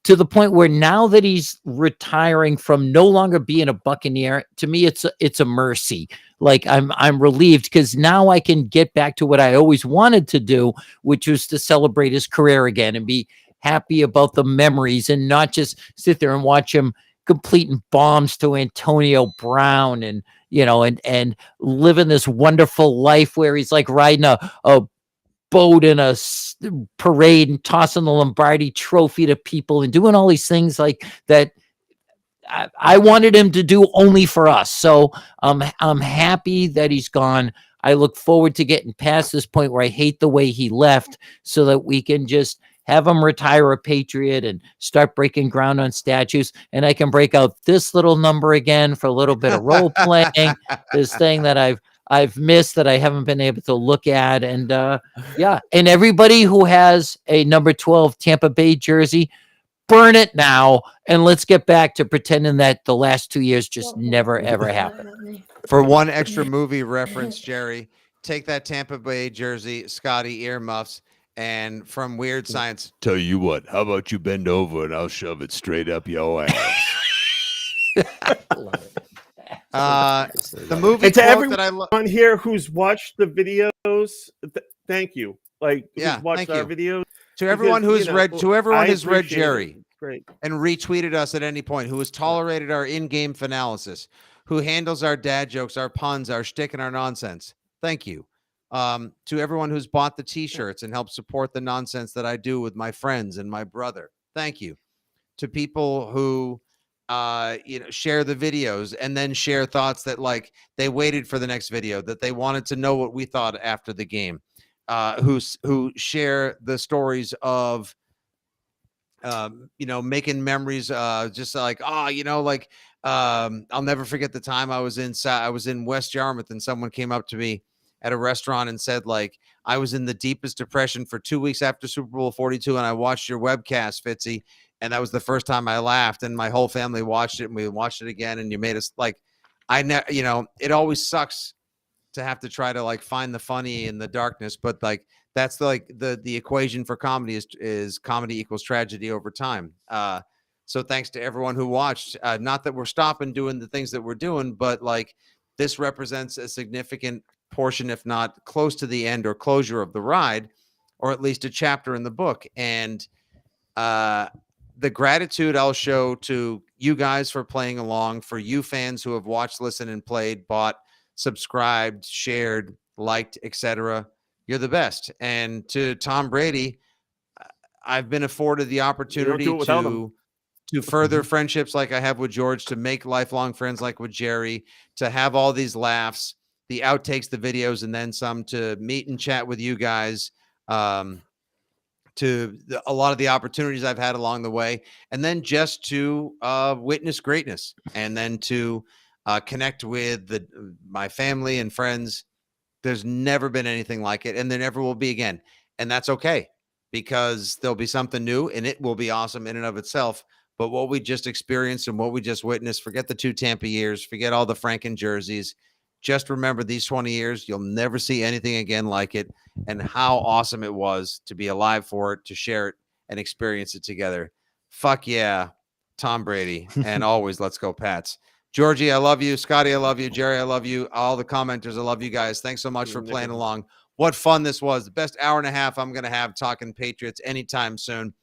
to the point where now that he's retiring from no longer being a Buccaneer, to me, it's a mercy. Like I'm relieved because now I can get back to what I always wanted to do, which was to celebrate his career again and be happy about the memories and not just sit there and watch him completing bombs to Antonio Brown and living this wonderful life where he's like riding a boat in a parade and tossing the Lombardi trophy to people and doing all these things like that I wanted him to do only for us. So I'm happy that he's gone. I look forward to getting past this point where I hate the way he left so that we can just have him retire a Patriot and start breaking ground on statues. And I can break out this little number again for a little bit of role playing, this thing that I've missed that I haven't been able to look at. And and everybody who has a number 12 Tampa Bay jersey, burn it now. And let's get back to pretending that the last 2 years just never, ever happened. For one extra movie reference, Jerry, take that Tampa Bay jersey, Scotty earmuffs, and from Weird Science, tell you what, how about you bend over and I'll shove it straight up your ass. The movie and to everyone that I love on here who's watched the videos, thank you. Like, who's watched our videos. To everyone who's read Jerry, great, and retweeted us at any point, who has tolerated our in-game finalysis, who handles our dad jokes, our puns, our shtick, and our nonsense. Thank you. To everyone who's bought the t-shirts and helped support the nonsense that I do with my friends and my brother. thank you. To people who share the videos and then share thoughts that like they waited for the next video, that they wanted to know what we thought after the game, who share the stories of making memories, just like, I'll never forget the time I was in West Yarmouth and someone came up to me at a restaurant and said, like, I was in the deepest depression for 2 weeks after Super Bowl 42 and I watched your webcast, Fitzy, and that was the first time I laughed, and my whole family watched it and we watched it again, and you made us like, it always sucks to have to try to like find the funny in the darkness, but like that's the equation for comedy is comedy equals tragedy over time. So thanks to everyone who watched. Not that we're stopping doing the things that we're doing, but like this represents a significant portion, if not close to the end or closure of the ride, or at least a chapter in the book. And the gratitude I'll show to you guys for playing along, for you fans who have watched, listened, and played, bought, subscribed, shared, liked, etc. You're the best. And to Tom Brady, I've been afforded the opportunity to further friendships like I have with George, to make lifelong friends like with Jerry, to have all these laughs, the outtakes, the videos, and then some, to meet and chat with you guys, to a lot of the opportunities I've had along the way, and then just to witness greatness, and then to connect with my family and friends. There's never been anything like it, and there never will be again. And that's okay, because there'll be something new, and it will be awesome in and of itself. But what we just experienced and what we just witnessed, forget the 2 Tampa years, forget all the Franken jerseys. Just remember these 20 years, you'll never see anything again like it, and how awesome it was to be alive for it, to share it and experience it together. Fuck yeah, Tom Brady. And always, let's go Pats. Georgie, I love you. Scotty, I love you. Jerry, I love you. All the commenters, I love you guys. Thanks so much for playing along. What fun this was. The best hour and a half I'm going to have talking Patriots anytime soon.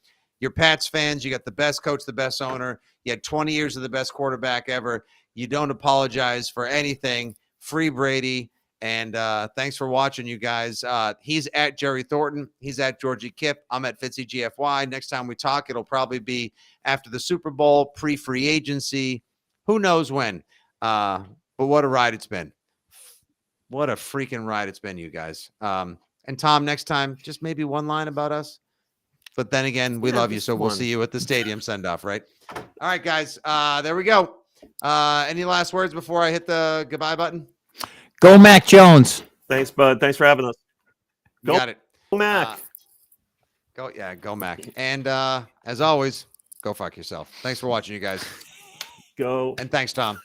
You're Pats fans. You got the best coach, the best owner. You had 20 years of the best quarterback ever. You don't apologize for anything. Free Brady. And thanks for watching, you guys. He's at Jerry Thornton. He's at Georgie Kip. I'm at Fitzy GFY. Next time we talk, it'll probably be after the Super Bowl, pre-free agency. Who knows when? But what a ride it's been. What a freaking ride it's been, you guys. And Tom, next time, just maybe one line about us. But then again, we love you, so we'll see you at the stadium send-off, right? All right, guys. There we go. Any last words before I hit the goodbye button? Go Mac Jones. Thanks, bud. Thanks for having us. Go, got it. Go Mac. Go Mac. And as always, go fuck yourself. Thanks for watching, you guys. Go. And thanks, Tom.